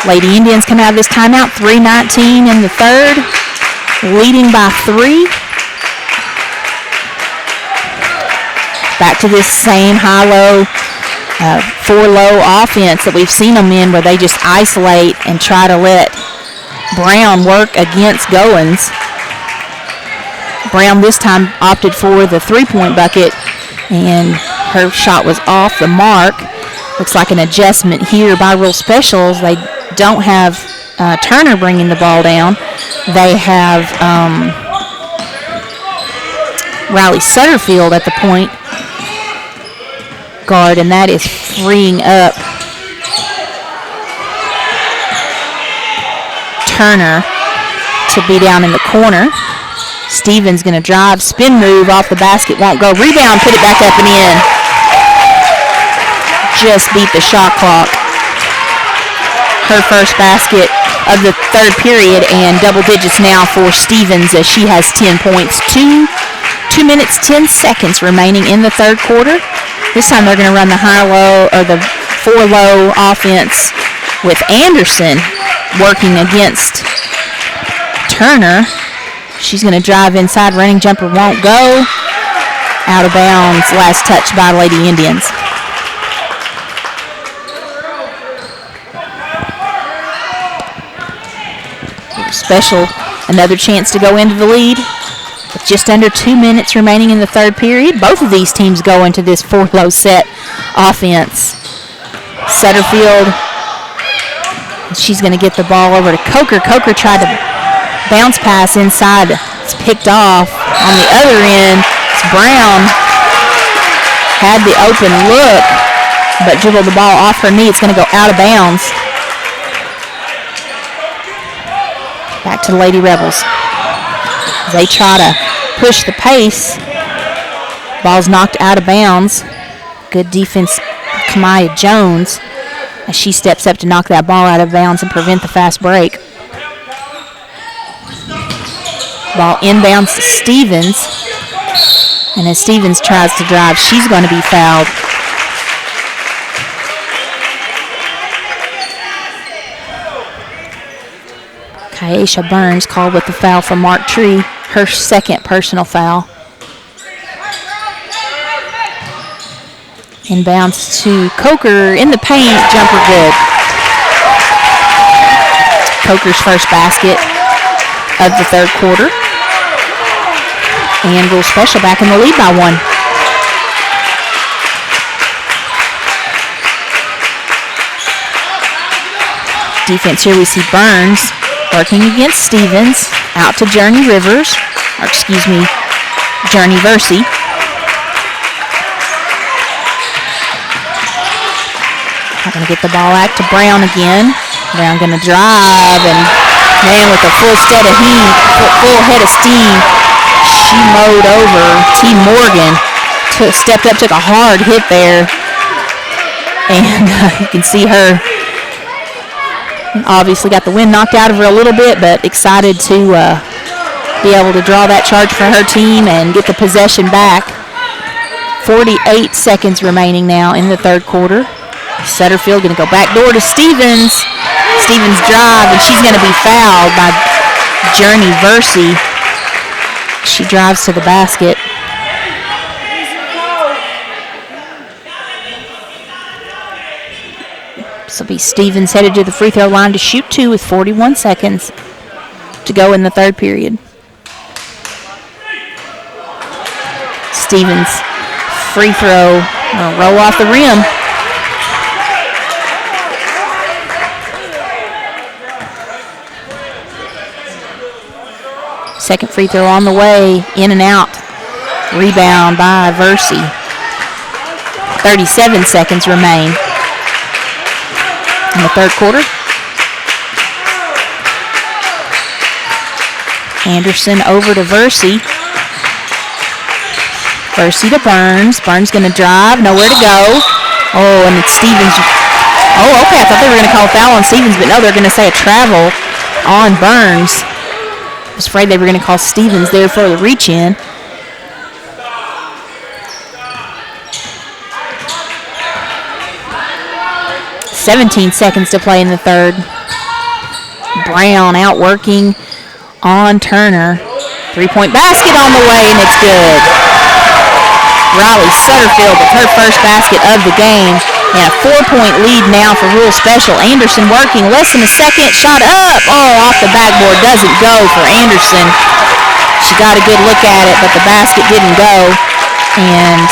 Lady Indians come out of this timeout, 3:19 in the third, leading by 3. Back to this same high-low, 4-low offense that we've seen them in, where they just isolate and try to let Brown work against Goins. Brown this time opted for the three-point bucket, and her shot was off the mark. Looks like an adjustment here by Real Specials. They don't have Turner bringing the ball down. They have Riley Sutterfield at the point guard, and that is freeing up Turner to be down in the corner. Stevens going to drive, spin move off the basket, won't go. Rebound, put it back up and in. Just beat the shot clock. Her first basket of the third period, and double digits now for Stevens as she has 10 points. 2 minutes, 10 seconds remaining in the third quarter. This time they're going to run the high-low or the 4-low offense with Anderson working against Turner. She's going to drive inside. Running jumper won't go. Out of bounds. Last touch by Lady Indians. Special, another chance to go into the lead. With just under 2 minutes remaining in the third period. Both of these teams go into this 4-low set offense. Sutterfield, she's going to get the ball over to Coker. Coker tried to bounce pass inside. It's picked off. On the other end, it's Brown. Had the open look, but dribbled the ball off her knee. It's going to go out of bounds. Back to the Lady Rebels. They try to push the pace. Ball's knocked out of bounds. Good defense, Kamaya Jones, as she steps up to knock that ball out of bounds and prevent the fast break. Ball inbounds to Stevens. And as Stevens tries to drive, she's going to be fouled. Kaisha Burns called with the foul for Mark Tree, her second personal foul. Inbounds to Coker in the paint, jumper good. Coker's first basket of the third quarter. And Rule Special back in the lead by 1. Defense here, we see Burns working against Stevens, out to Journey Rivers, Journey Versey. Not going to get the ball back to Brown again. Brown going to drive, and man, with a full head of steam, she mowed over T. Morgan. Stepped up, took a hard hit there, and you can see her. Obviously got the wind knocked out of her a little bit, but excited to be able to draw that charge for her team and get the possession back. 48 seconds remaining now in the third quarter. Sutterfield going to go back door to Stevens. Stevens drive, and she's going to be fouled by Journey Versey. She drives to the basket. This will be Stevens headed to the free throw line to shoot 2 with 41 seconds to go in the third period. Stevens, free throw, roll off the rim. Second free throw on the way, in and out. Rebound by Versey. 37 seconds remain in the third quarter. Anderson over to Versey. Versey to Burns. Burns going to drive, nowhere to go. Oh, and it's Stevens. Oh, okay, I thought they were going to call a foul on Stevens, but no, they're going to say a travel on Burns. I was afraid they were going to call Stevens there for the reach-in. .17 seconds to play in the third. Brown outworking on Turner. Three-point basket on the way, and it's good. Riley Sutterfield with her first basket of the game. And a 4-point lead now for Rule Special. Anderson working, less than a second, shot up. Oh, off the backboard, doesn't go for Anderson. She got a good look at it, but the basket didn't go. And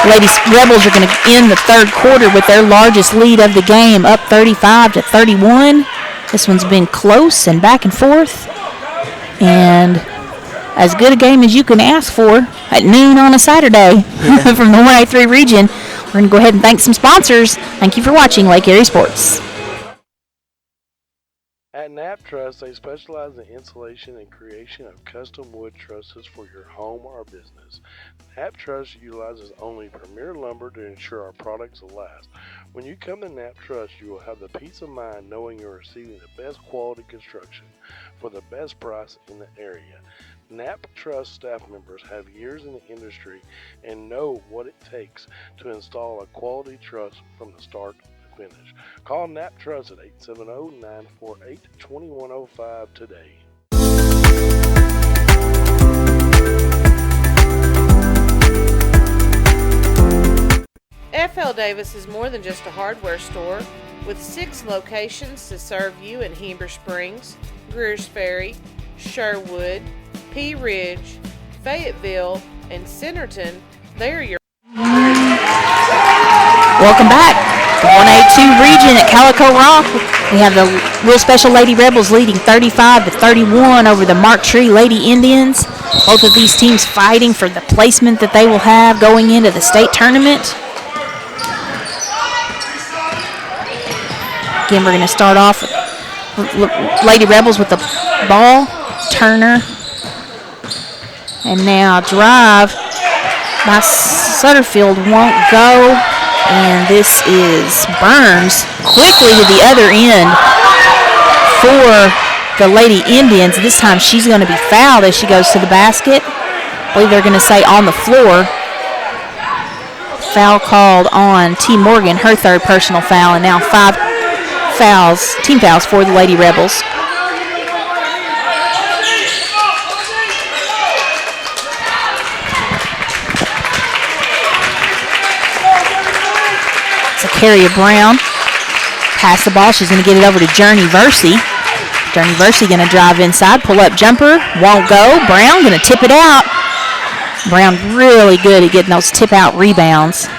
Ladies Rebels are going to end the third quarter with their largest lead of the game, up 35-31. This one's been close and back and forth. And as good a game as you can ask for at noon on a Saturday from the 1A-3 region. We're going to go ahead and thank some sponsors. Thank you for watching Lake Erie Sports. At Knapp Truss, they specialize in installation and creation of custom wood trusses for your home or business. Knapp Truss utilizes only premier lumber to ensure our products will last. When you come to Knapp Truss, you will have the peace of mind knowing you're receiving the best quality construction for the best price in the area. Knapp Truss staff members have years in the industry and know what it takes to install a quality truss from the start to finish. Call Knapp Truss at 870-948-2105 today. FL Davis is more than just a hardware store, with 6 locations to serve you in Heber Springs, Greers Ferry, Sherwood, Pea Ridge, Fayetteville, and Centerton. They're your Welcome back. The 1A-2 region at Calico Rock. We have the Real Special Lady Rebels leading 35-31 over the Mark Tree Lady Indians. Both of these teams fighting for the placement that they will have going into the state tournament. Again, we're going to start off with Lady Rebels with the ball. Turner. And now drive by Sutterfield won't go. And this is Burns quickly to the other end for the Lady Indians. This time she's going to be fouled as she goes to the basket. I believe they're going to say on the floor. Foul called on T. Morgan, her 3rd personal foul, and now 5 fouls, team fouls for the Lady Rebels. Carrie Brown pass the ball. She's going to get it over to Journey Versey. Journey Versey going to drive inside, pull up jumper, won't go. Brown going to tip it out. Brown really good at getting those tip out rebounds.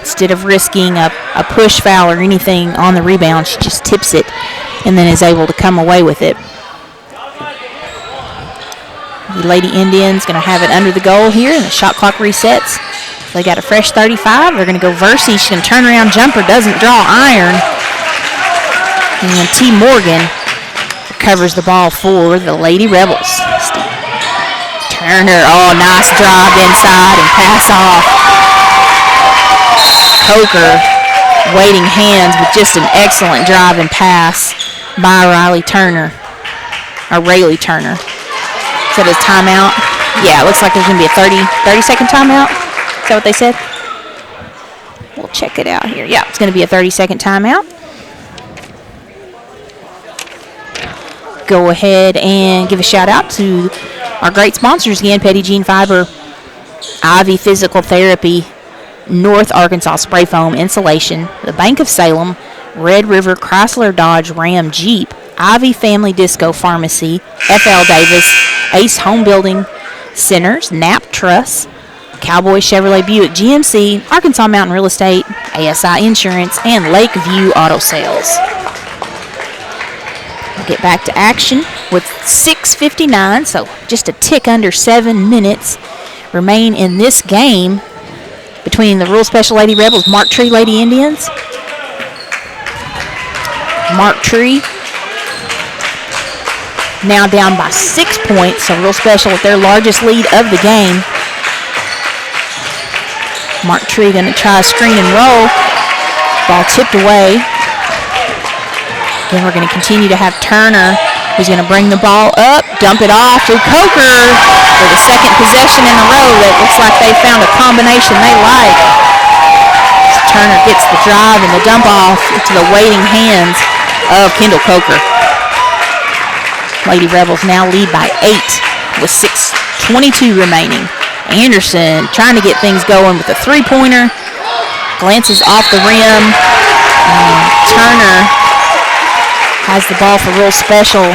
Instead of risking a push foul or anything on the rebound, she just tips it and then is able to come away with it. The Lady Indians going to have it under the goal here, and the shot clock resets. They got a fresh 35. They're going to go Versey. She's going to turn around jumper. Doesn't draw iron. And T. Morgan recovers the ball for the Lady Rebels. Turner. Oh, nice drive inside and pass off. Coker waiting hands with just an excellent drive and pass by Riley Turner. Or Rayleigh Turner. Is that his timeout? Yeah, it looks like there's going to be a 30-second timeout. Is that what they said? We'll check it out here. Yeah, it's going to be a 30-second timeout. Go ahead and give a shout out to our great sponsors again, Petit Jean Fiber, Ivy Physical Therapy, North Arkansas Spray Foam Insulation, the Bank of Salem, Red River Chrysler Dodge Ram Jeep, Ivy Family Disco Pharmacy, FL Davis, Ace Home Building Centers, Knapp Truss, Cowboy Chevrolet Buick GMC, Arkansas Mountain Real Estate, ASI Insurance, and Lakeview Auto Sales. We'll get back to action with 6:59, so just a tick under 7 minutes remain in this game between the Rural Special Lady Rebels, Mark Tree Lady Indians. Mark Tree now down by 6 points, so Real Special with their largest lead of the game. Mark Tree going to try a screen and roll. Ball tipped away. Then we're going to continue to have Turner, who's going to bring the ball up, dump it off to Coker for the 2nd possession in a row. That looks like they found a combination they like. Turner gets the drive and the dump off into the waiting hands of Kendall Coker. Lady Rebels now lead by 8 with 6:22 remaining. Anderson trying to get things going with a 3-pointer. Glances off the rim. Turner has the ball for Real Special.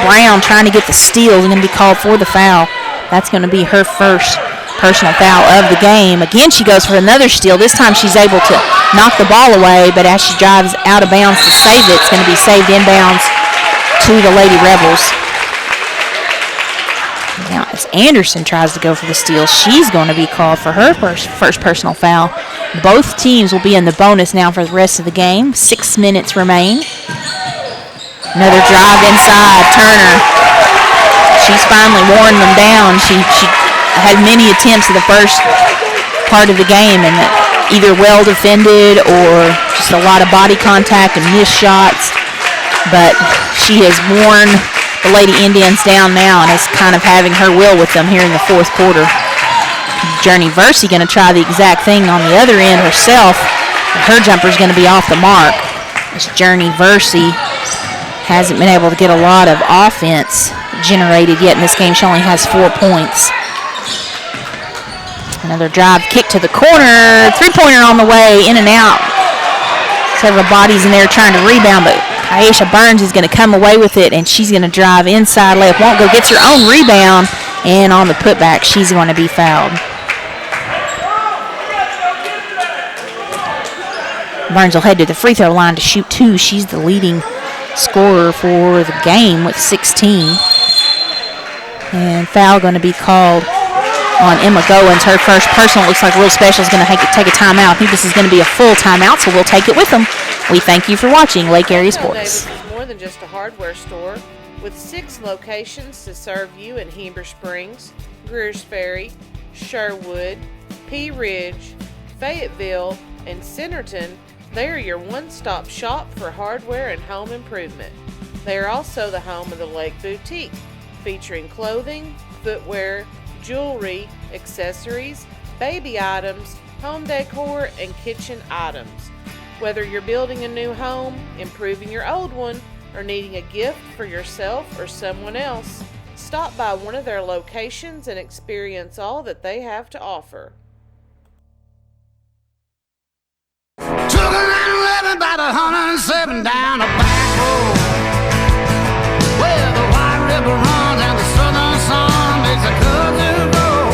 Brown trying to get the steal. Is going to be called for the foul. That's going to be her first personal foul of the game. Again, she goes for another steal. This time she's able to knock the ball away, but as she drives out of bounds to save it, it's going to be saved inbounds to the Lady Rebels. Now, as Anderson tries to go for the steal, she's going to be called for her first personal foul. Both teams will be in the bonus now for the rest of the game. 6 minutes remain. Another drive inside. Turner. She's finally worn them down. She had many attempts in the first part of the game, and either well defended or just a lot of body contact and missed shots. But she has worn the Lady Indians down now and is kind of having her will with them here in the 4th quarter. Journey Versey going to try the exact thing on the other end herself. Her jumper is going to be off the mark. As Journey Versey hasn't been able to get a lot of offense generated yet in this game. She only has 4 points. Another drive kick to the corner. Three-pointer on the way, in and out. Several bodies in there trying to rebound, but Aisha Burns is going to come away with it, and she's going to drive inside. Layup won't go. Gets her own rebound, and on the putback, she's going to be fouled. Burns will head to the free throw line to shoot 2. She's the leading scorer for the game with 16. And foul going to be called on Emma Goins. Her first personal. Looks like Real Special is going to take a timeout. I think this is going to be a full timeout, so we'll take it with them. We thank you for watching Lake Area Sports. Davis is more than just a hardware store. With 6 locations to serve you in Heber Springs, Greers Ferry, Sherwood, Pea Ridge, Fayetteville, and Centerton, they are your one-stop shop for hardware and home improvement. They are also the home of the Lake Boutique, featuring clothing, footwear, jewelry, accessories, baby items, home decor, and kitchen items. Whether you're building a new home, improving your old one, or needing a gift for yourself or someone else, stop by one of their locations and experience all that they have to offer. Took a 911 about 107 down a back road, where the White River runs and the southern sun makes a cousin grow.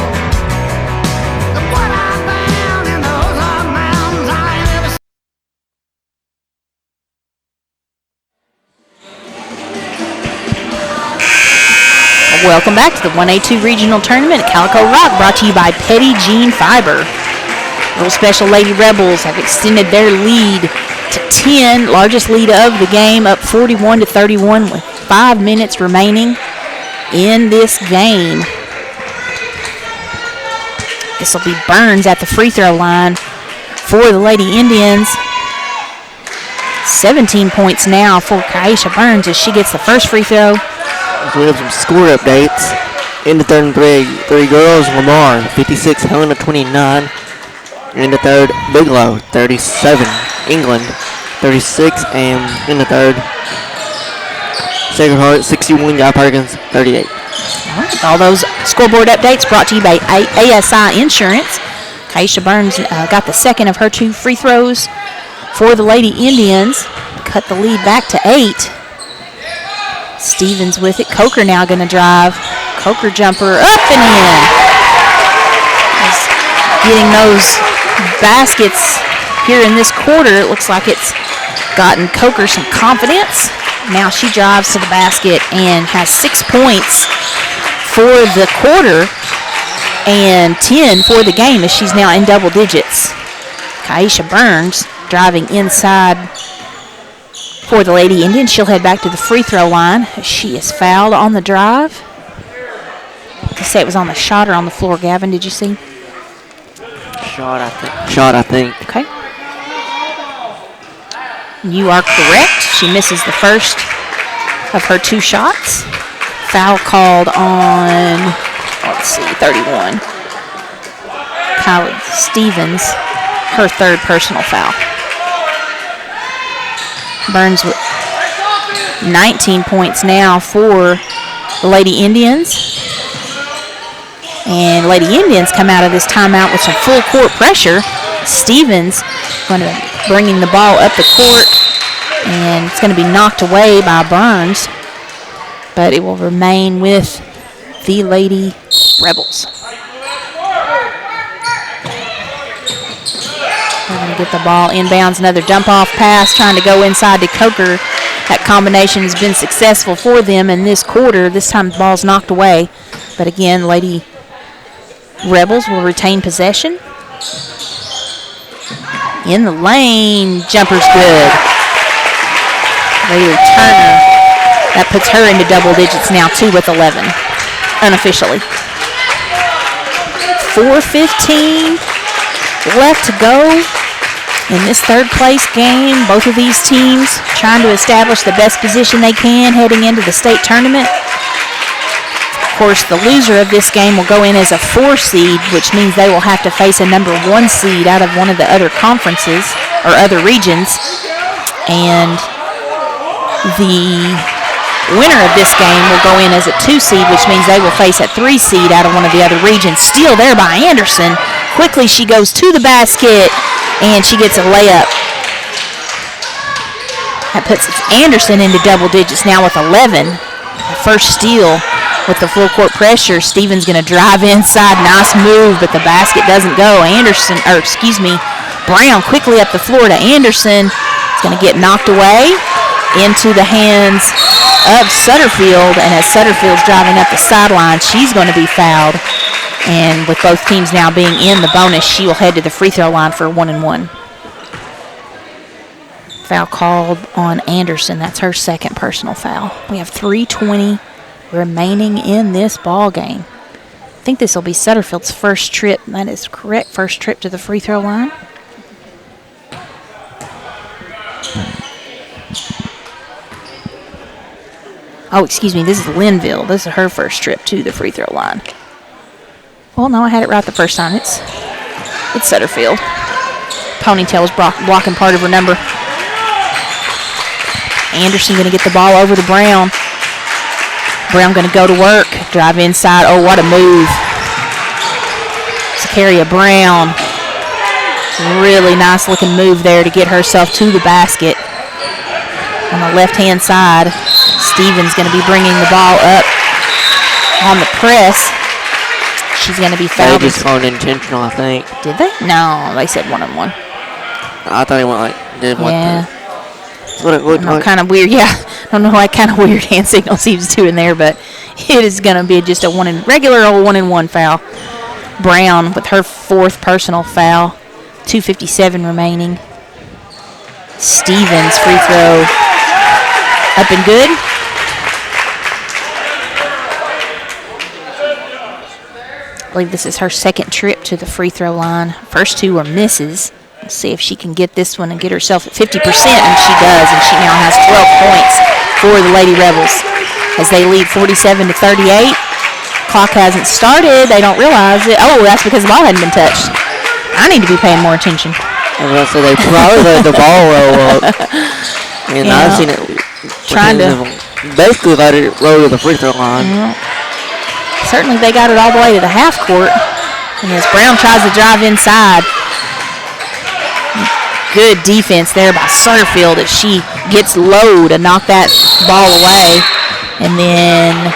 Look what I found in the Ozark Mountains, I ain't ever seen. Welcome back to the 1A-2 Regional Tournament at Calico Rock, brought to you by Petty Jean Fiber. Real Special Lady Rebels have extended their lead to 10, largest lead of the game, up 41-31 with 5 minutes remaining in this game. This will be Burns at the free throw line for the Lady Indians. 17 points now for Kaisha Burns as she gets the first free throw. We have some score updates. In the third and three girls, Lamar 56, Helena 29. In the third, Bigelow 37, England 36, and in the third, Sacred Heart 61, Guy Perkins 38. All those scoreboard updates brought to you by ASI Insurance. Kaisha Burns got the second of her 2 free throws for the Lady Indians. Cut the lead back to 8. Stevens with it. Coker now going to drive. Coker jumper up and in. Just getting those baskets here in this quarter. It looks like it's gotten Coker some confidence. Now she drives to the basket and has 6 points for the quarter and 10 for the game as she's now in double digits. Kaisha Burns driving inside for the Lady Indians. She'll head back to the free throw line. She is fouled on the drive. They say it was on the shot or on the floor. Gavin, did you see? Shot, I think. Okay. You are correct. She misses the first of her 2 shots. Foul called on, let's see, 31. Kyle Stevens, her 3rd personal foul. Burns with 19 points now for the Lady Indians. And Lady Indians come out of this timeout with some full court pressure. Stevens going to bringing the ball up the court, and it's going to be knocked away by Burns, but it will remain with the Lady Rebels. They're going to get the ball inbounds. Another dump-off pass trying to go inside to Coker. That combination has been successful for them in this quarter. This time the ball's knocked away. But again, Lady Rebels will retain possession. In the lane, jumper's good. Lady Turner, that puts her into double digits now, 2 with 11, unofficially. 4:15 left to go in this 3rd place game. Both of these teams trying to establish the best position they can heading into the state tournament. Of course, the loser of this game will go in as a 4 seed, which means they will have to face a number 1 seed out of one of the other conferences or other regions. And the winner of this game will go in as a 2 seed, which means they will face a 3 seed out of one of the other regions. Steal there by Anderson. Quickly, she goes to the basket, and she gets a layup. That puts Anderson into double digits now with 11. The first steal with the full court pressure. Stevens going to drive inside. Nice move, but the basket doesn't go. Brown quickly up the floor to Anderson. It's going to get knocked away into the hands of Sutterfield, and as Sutterfield's driving up the sideline, she's going to be fouled. And with both teams now being in the bonus, she will head to the free throw line for a 1-and-1. Foul called on Anderson. That's her second personal foul. We have 3:20 remaining in this ball game. I think this will be Sutterfield's first trip. That is correct. First trip to the free throw line. Oh, excuse me. This is Linville. This is her first trip to the free throw line. Well, no, I had it right the first time. It's Sutterfield. Ponytail was blocking part of her number. Anderson going to get the ball over to Brown. Brown going to go to work. Drive inside. Oh, what a move. Zakaria Brown. Really nice looking move there to get herself to the basket. On the left-hand side, Stevens going to be bringing the ball up on the press. She's going to be fouled. They just called intentional, I think. Did they? No, they said 1-on-1. I thought he went like, did what? Yeah. That's what it looked like. Kind of weird, yeah. I don't know what kind of weird hand signals he was doing there, but it is going to be just a regular old 1-and-1 foul. Brown with her fourth personal foul. 2:57 remaining. Stevens free throw up and good. I believe this is her second trip to the free throw line. First two are misses. We'll see if she can get this one and get herself at 50%, and she does, and she now has 12 points for the Lady Rebels as they lead 47-38. Clock hasn't started. They don't realize it. Oh, that's because the ball hadn't been touched. I need to be paying more attention. I was going to say, they probably let the ball roll up. And I've seen it. Trying to. Basically let it roll to the free throw line. Certainly they got it all the way to the half court. And as Brown tries to drive inside. Good defense there by Sutterfield as she gets low to knock that ball away. And then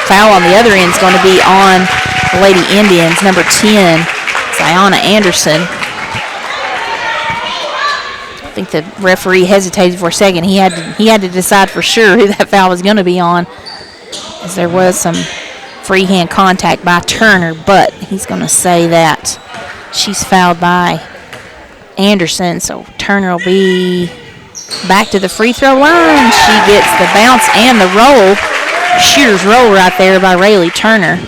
foul on the other end is going to be on the Lady Indians, number 10, Ziona Anderson. I think the referee hesitated for a second. He had to decide for sure who that foul was going to be on, as there was some free hand contact by Turner, but he's going to say that she's fouled by Anderson, so Turner will be back to the free throw line. She gets the bounce and the roll. Shooter's roll right there by Rayleigh Turner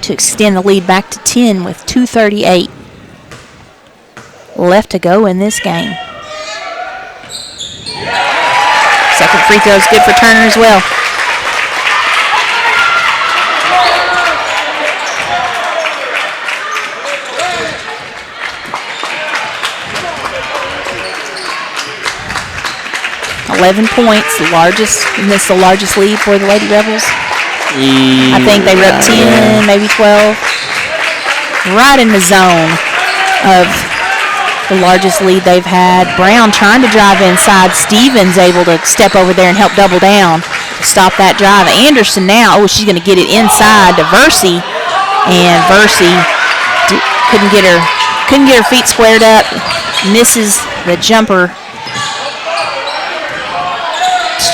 to extend the lead back to 10 with 2:38 left to go in this game. Second free throw is good for Turner as well. $11 points, the largest lead for the Lady Rebels. I think they were up 10, maybe 12. Right in the zone of the largest lead they've had. Brown trying to drive inside. Stevens able to step over there and help double down to stop that drive. Anderson now, she's going to get it inside to Versey, and Versey couldn't get her feet squared up. Misses the jumper.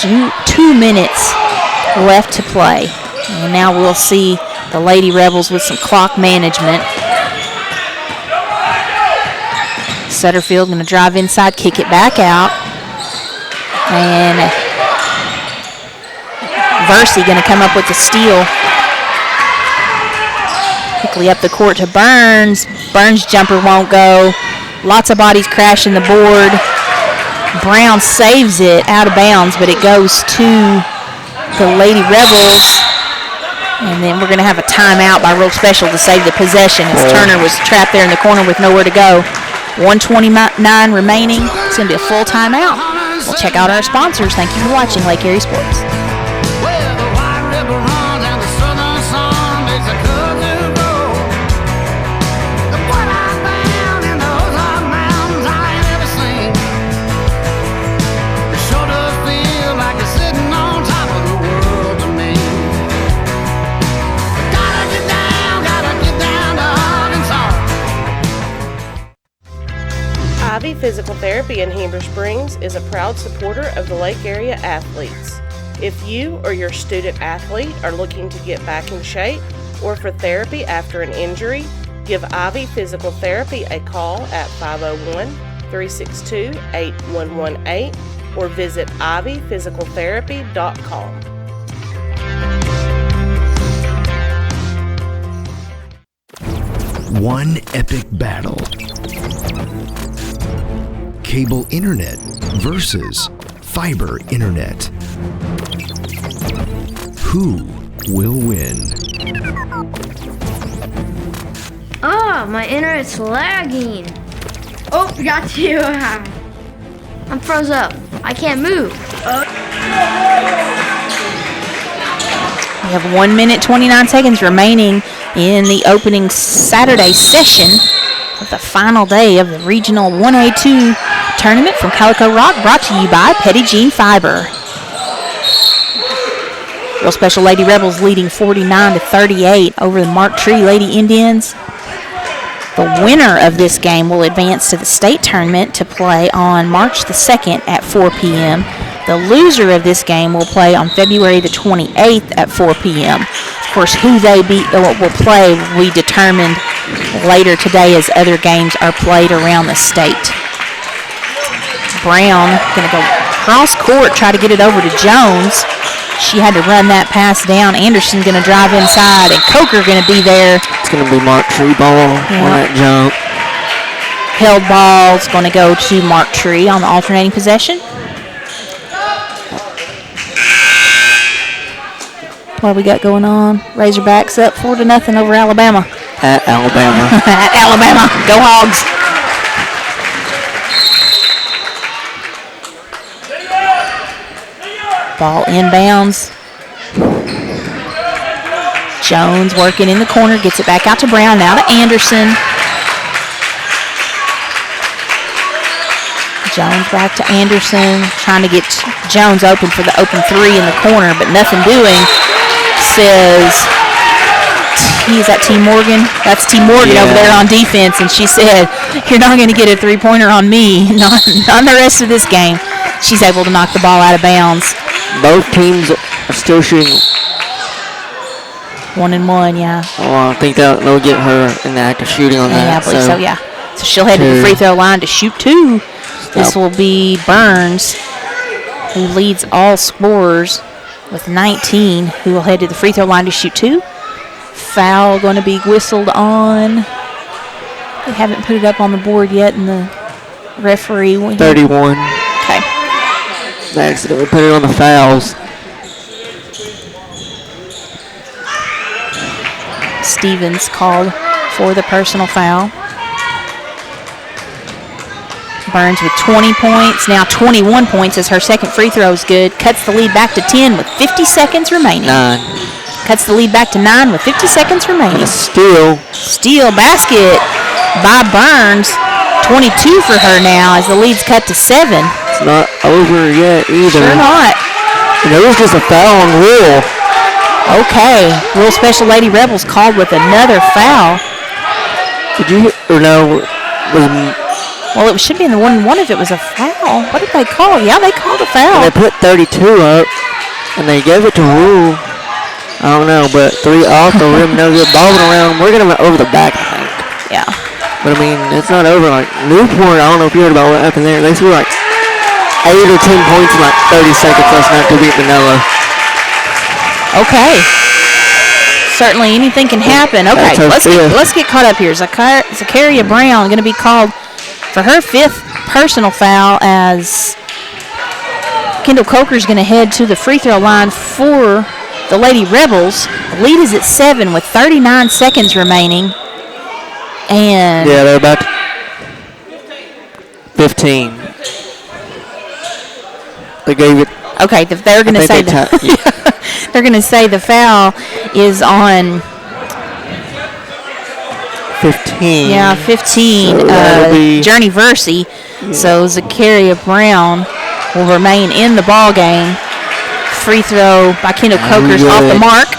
2 minutes left to play. And now we'll see the Lady Rebels with some clock management. Sutterfield going to drive inside, kick it back out. And Versey going to come up with the steal. Quickly up the court to Burns. Burns' jumper won't go. Lots of bodies crashing the board. Brown saves it out of bounds, but it goes to the Lady Rebels. And then we're going to have a timeout by rule special to save the possession as Turner was trapped there in the corner with nowhere to go. 1:29 remaining. It's going to be a full timeout. We'll check out our sponsors. Thank you for watching Lake Erie Sports. Ivy Physical Therapy in Heber Springs is a proud supporter of the Lake Area athletes. If you or your student athlete are looking to get back in shape or for therapy after an injury, give Ivy Physical Therapy a call at 501-362-8118 or visit ivyphysicaltherapy.com. One epic battle. Cable internet versus fiber internet. Who will win? Oh, my internet's lagging. Oh, got you. I'm froze up. I can't move. We have 1 minute, 29 seconds remaining in the opening Saturday session of the final day of the Regional 1A-2 tournament from Calico Rock, brought to you by Petit Jean Fiber. Real Special Lady Rebels leading 49-38 over the Mark Tree Lady Indians. The winner of this game will advance to the state tournament to play on March the 2nd at 4 p.m. The loser of this game will play on February the 28th at 4 p.m. Of course, who they will play will be determined later today as other games are played around the state. Brown going to go cross court, try to get it over to Jones. She had to run that pass down. Anderson going to drive inside, and Coker going to be there. It's going to be Mark Tree ball on that jump. Held ball's going to go to Mark Tree on the alternating possession. What we got going on? Razorbacks up 4-0 over Alabama. At Alabama. At Alabama. Go Hogs. Ball inbounds. Jones working in the corner, gets it back out to Brown, now to Anderson. Jones back to Anderson, trying to get Jones open for the open three in the corner, but nothing doing. Says, is that T. Morgan? That's T. Morgan over there on defense, and she said, you're not going to get a three-pointer on me, not the rest of this game. She's able to knock the ball out of bounds. Both teams are still shooting. 1-1, yeah. Oh, I think they'll get her in the act of shooting on that. Yeah, I believe so, yeah. So she'll head to the free throw line to shoot two. This will be Burns, who leads all scorers with 19, who will head to the free throw line to shoot two. Foul going to be whistled on. They haven't put it up on the board yet, and the referee. 31. Okay. They accidentally put it on the fouls. Stevens called for the personal foul. Burns with 20 points, now 21 points as her second free throw is good. Cuts the lead back to 10 with 50 seconds remaining. 9. Cuts the lead back to 9 with 50 seconds remaining. Steal Basket by Burns. 22 for her now as the lead's cut to 7. It's not over yet either. Sure not. And there was just a foul on Will. Okay. Real Special Lady Rebels called with another foul. Did you, or no, well, it should be in the 1-1 if it was a foul. What did they call? Yeah, they called a foul. They put 32 up, and they gave it to Rule. I don't know, but 3 off the rim, no good. Ball went around. We're going to over the back, I think. Yeah. But, I mean, it's not over. Like, Newport, I don't know if you heard about what happened there. They scored like 8 or 10 points in like 30 seconds last night to beat Manila. Okay. Certainly anything can happen. Okay, let's get caught up here. Zakaria Brown going to be called for her 5th personal foul as Kendall Coker's going to head to the free throw line for the Lady Rebels. The lead is at 7 with 39 seconds remaining. And yeah, they're about 15. They gave it. Okay, they're going to say they're going to say the foul is on 15. Yeah, 15. So Journey Versey. Yeah. So Zakaria Brown will remain in the ball game. Free throw by Kendall Coker's off the mark.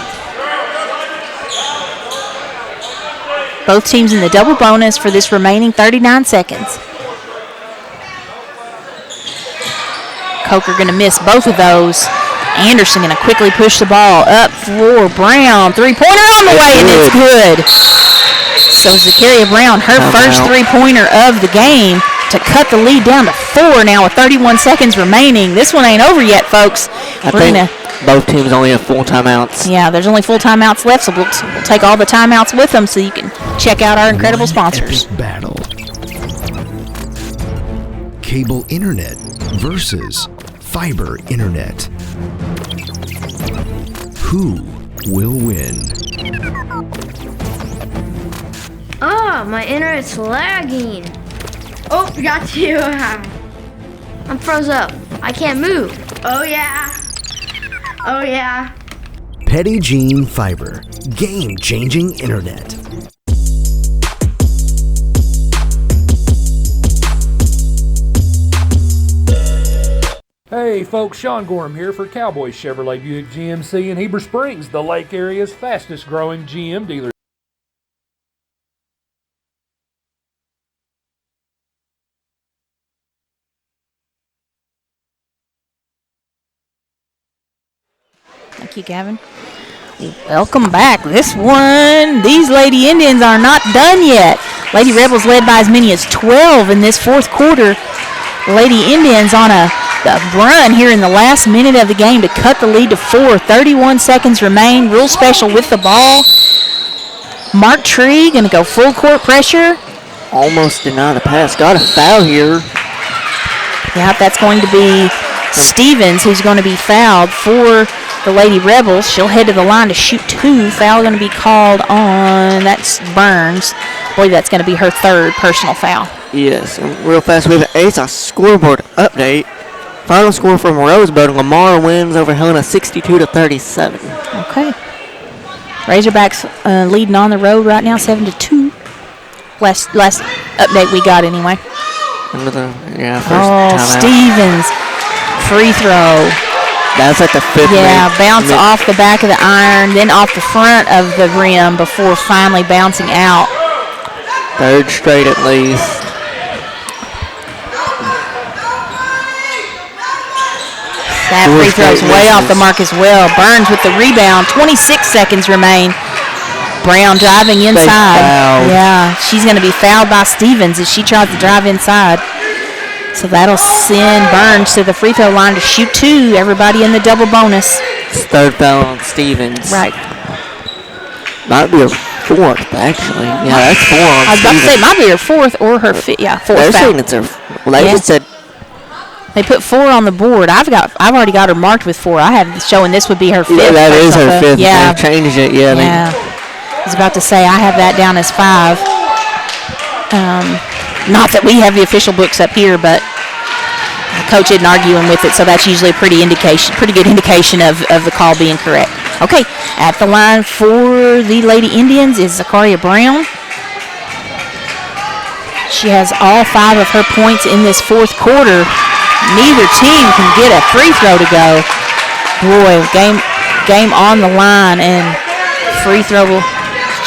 Both teams in the double bonus for this remaining 39 seconds. Poker going to miss both of those. Anderson going to quickly push the ball up for Brown. Three-pointer on the way, and it's good. So Zakaria Brown, her first three-pointer of the game to cut the lead down to 4 now with 31 seconds remaining. This one ain't over yet, folks. I think both teams only have full timeouts. Yeah, there's only full timeouts left, so we'll take all the timeouts with them so you can check out our incredible sponsors. Epic battle. Cable internet versus fiber internet. Who will win? Oh, my internet's lagging. Oh, got you. I'm froze up. I can't move. Oh, yeah. Oh, yeah. Petit Jean Fiber. Game-changing internet. Hey folks, Sean Gorham here for Cowboy Chevrolet Buick GMC in Heber Springs, the Lake area's fastest growing GM dealer. Thank you, Gavin. Welcome back. This one, these Lady Indians are not done yet. Lady Rebels led by as many as 12 in this fourth quarter. Lady Indians on a run here in the last minute of the game to cut the lead to 4. 31 seconds remain. Real special with the ball. Mark Tree going to go full court pressure. Almost denied a pass. Got a foul here. Yeah, that's going to be Stevens who's going to be fouled for the Lady Rebels. She'll head to the line to shoot 2. Foul going to be called on, that's Burns. I believe that's going to be her third personal foul. Yes, and real fast we have an ASA scoreboard update. Final score from Rosebud, Lamar wins over Helena 62-37. Okay. Razorbacks leading on the road right now, 7-2. Last update we got anyway. First timeout. Stevens, free throw. That's at the 5th minute. Yeah, bounce off the back of the iron, then off the front of the rim before finally bouncing out. Third straight at least. That free throw's way off the mark as well. Burns with the rebound. 26 seconds remain. Brown driving inside. Yeah, she's going to be fouled by Stevens as she tries to drive inside. So that'll send Burns to the free throw line to shoot 2. Everybody in the double bonus. It's third foul on Stevens. Right. Might be her 4th, actually. Yeah, that's 4 on I was about to say, it might be her 4th or her 5th. Yeah, 4th They're foul. saying it's her. Well, they just said. They put 4 on the board. I've already got her marked with 4. I have showing this would be her 5th. Yeah, that is her 5th. Yeah, they've changed it. Yeah. I was about to say I have that down as 5. Not that we have the official books up here, but the coach isn't arguing with it, so that's usually a pretty good indication of the call being correct. Okay, at the line for the Lady Indians is Zakaria Brown. She has all 5 of her points in this fourth quarter. Neither team can get a free throw to go. Boy, game on the line, and free throw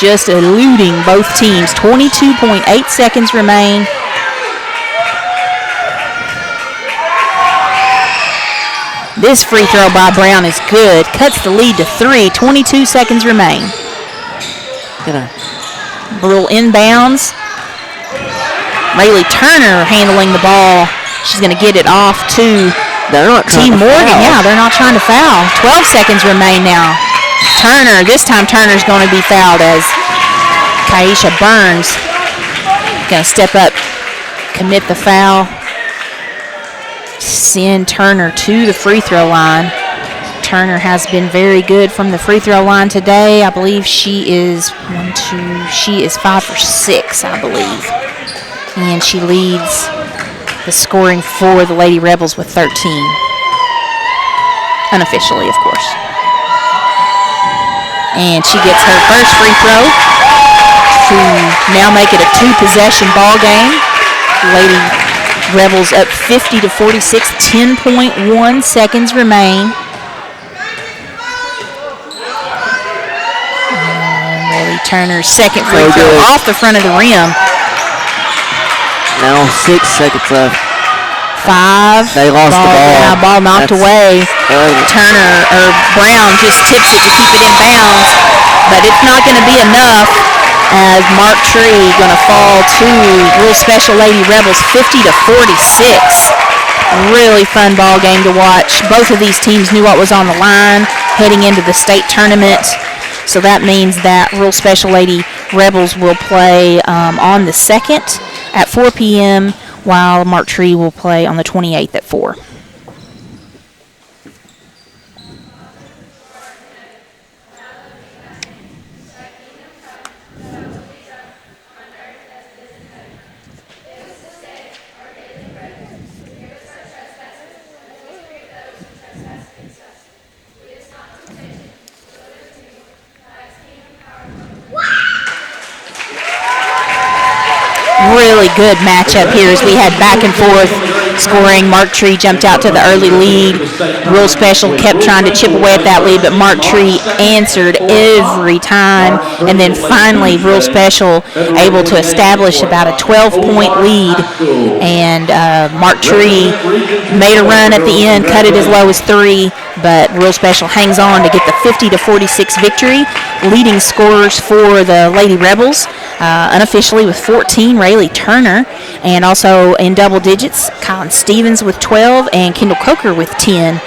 just eluding both teams. 22.8 seconds remain. This free throw by Brown is good. Cuts the lead to 3. 22 seconds remain. Brule inbounds. Rayleigh Turner handling the ball. She's going to get it off to Team Morgan. Yeah, they're not trying to foul. 12 seconds remain now. This time Turner's going to be fouled as Kaisha Burns going to step up, commit the foul, send Turner to the free throw line. Turner has been very good from the free throw line today. I believe she is 5 for 6, I believe. And she leads the scoring for the Lady Rebels with 13. Unofficially, of course. And she gets her first free throw to now make it a 2-possession ball game. Lady Rebels up 50-46, 10.1 seconds remain. And Rayleigh Turner's second free throw off the front of the rim. Now 6 seconds left. 5. They lost the ball. Yeah, ball knocked away. Turner or Brown just tips it to keep it in bounds, but it's not going to be enough as Mark Tree going to fall to Real Special Lady Rebels 50-46. Really fun ball game to watch. Both of these teams knew what was on the line heading into the state tournament. So that means that Real Special Lady Rebels will play on the 2nd at 4 p.m., while Mark Tree will play on the 28th at 4. Really good matchup here as we had back and forth scoring. Mark Tree jumped out to the early lead. Real Special kept trying to chip away at that lead, but Mark Tree answered every time. And then finally, Real Special able to establish about a 12-point lead. And Mark Tree made a run at the end, cut it as low as 3, but Real Special hangs on to get the 50-46 victory. Leading scorers for the Lady Rebels, unofficially with 14, Rayleigh Turner, and also in double digits, Colin Stevens with 12 and Kendall Coker with 10.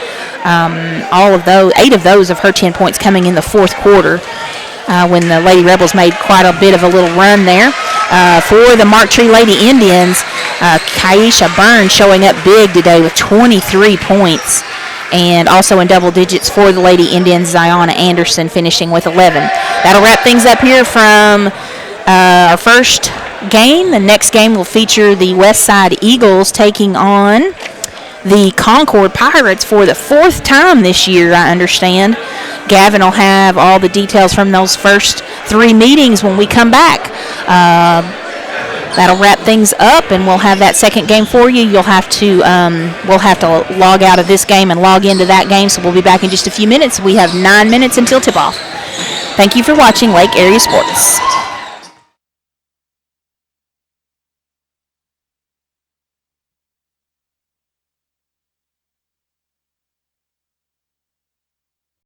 All of those, 8 of those of her 10 points coming in the fourth quarter when the Lady Rebels made quite a bit of a little run there. For the Mark Tree Lady Indians, Kaisha Burns showing up big today with 23 points. And also in double digits for the Lady Indians, Ziona Anderson finishing with 11. That'll wrap things up here from our first game. The next game will feature the West Side Eagles taking on the Concord Pirates for the 4th time this year, I understand. Gavin will have all the details from those first 3 meetings when we come back. That'll wrap things up, and we'll have that second game for you. You'll have to, we'll have to log out of this game and log into that game, so we'll be back in just a few minutes. We have 9 minutes until tip-off. Thank you for watching Lake Area Sports.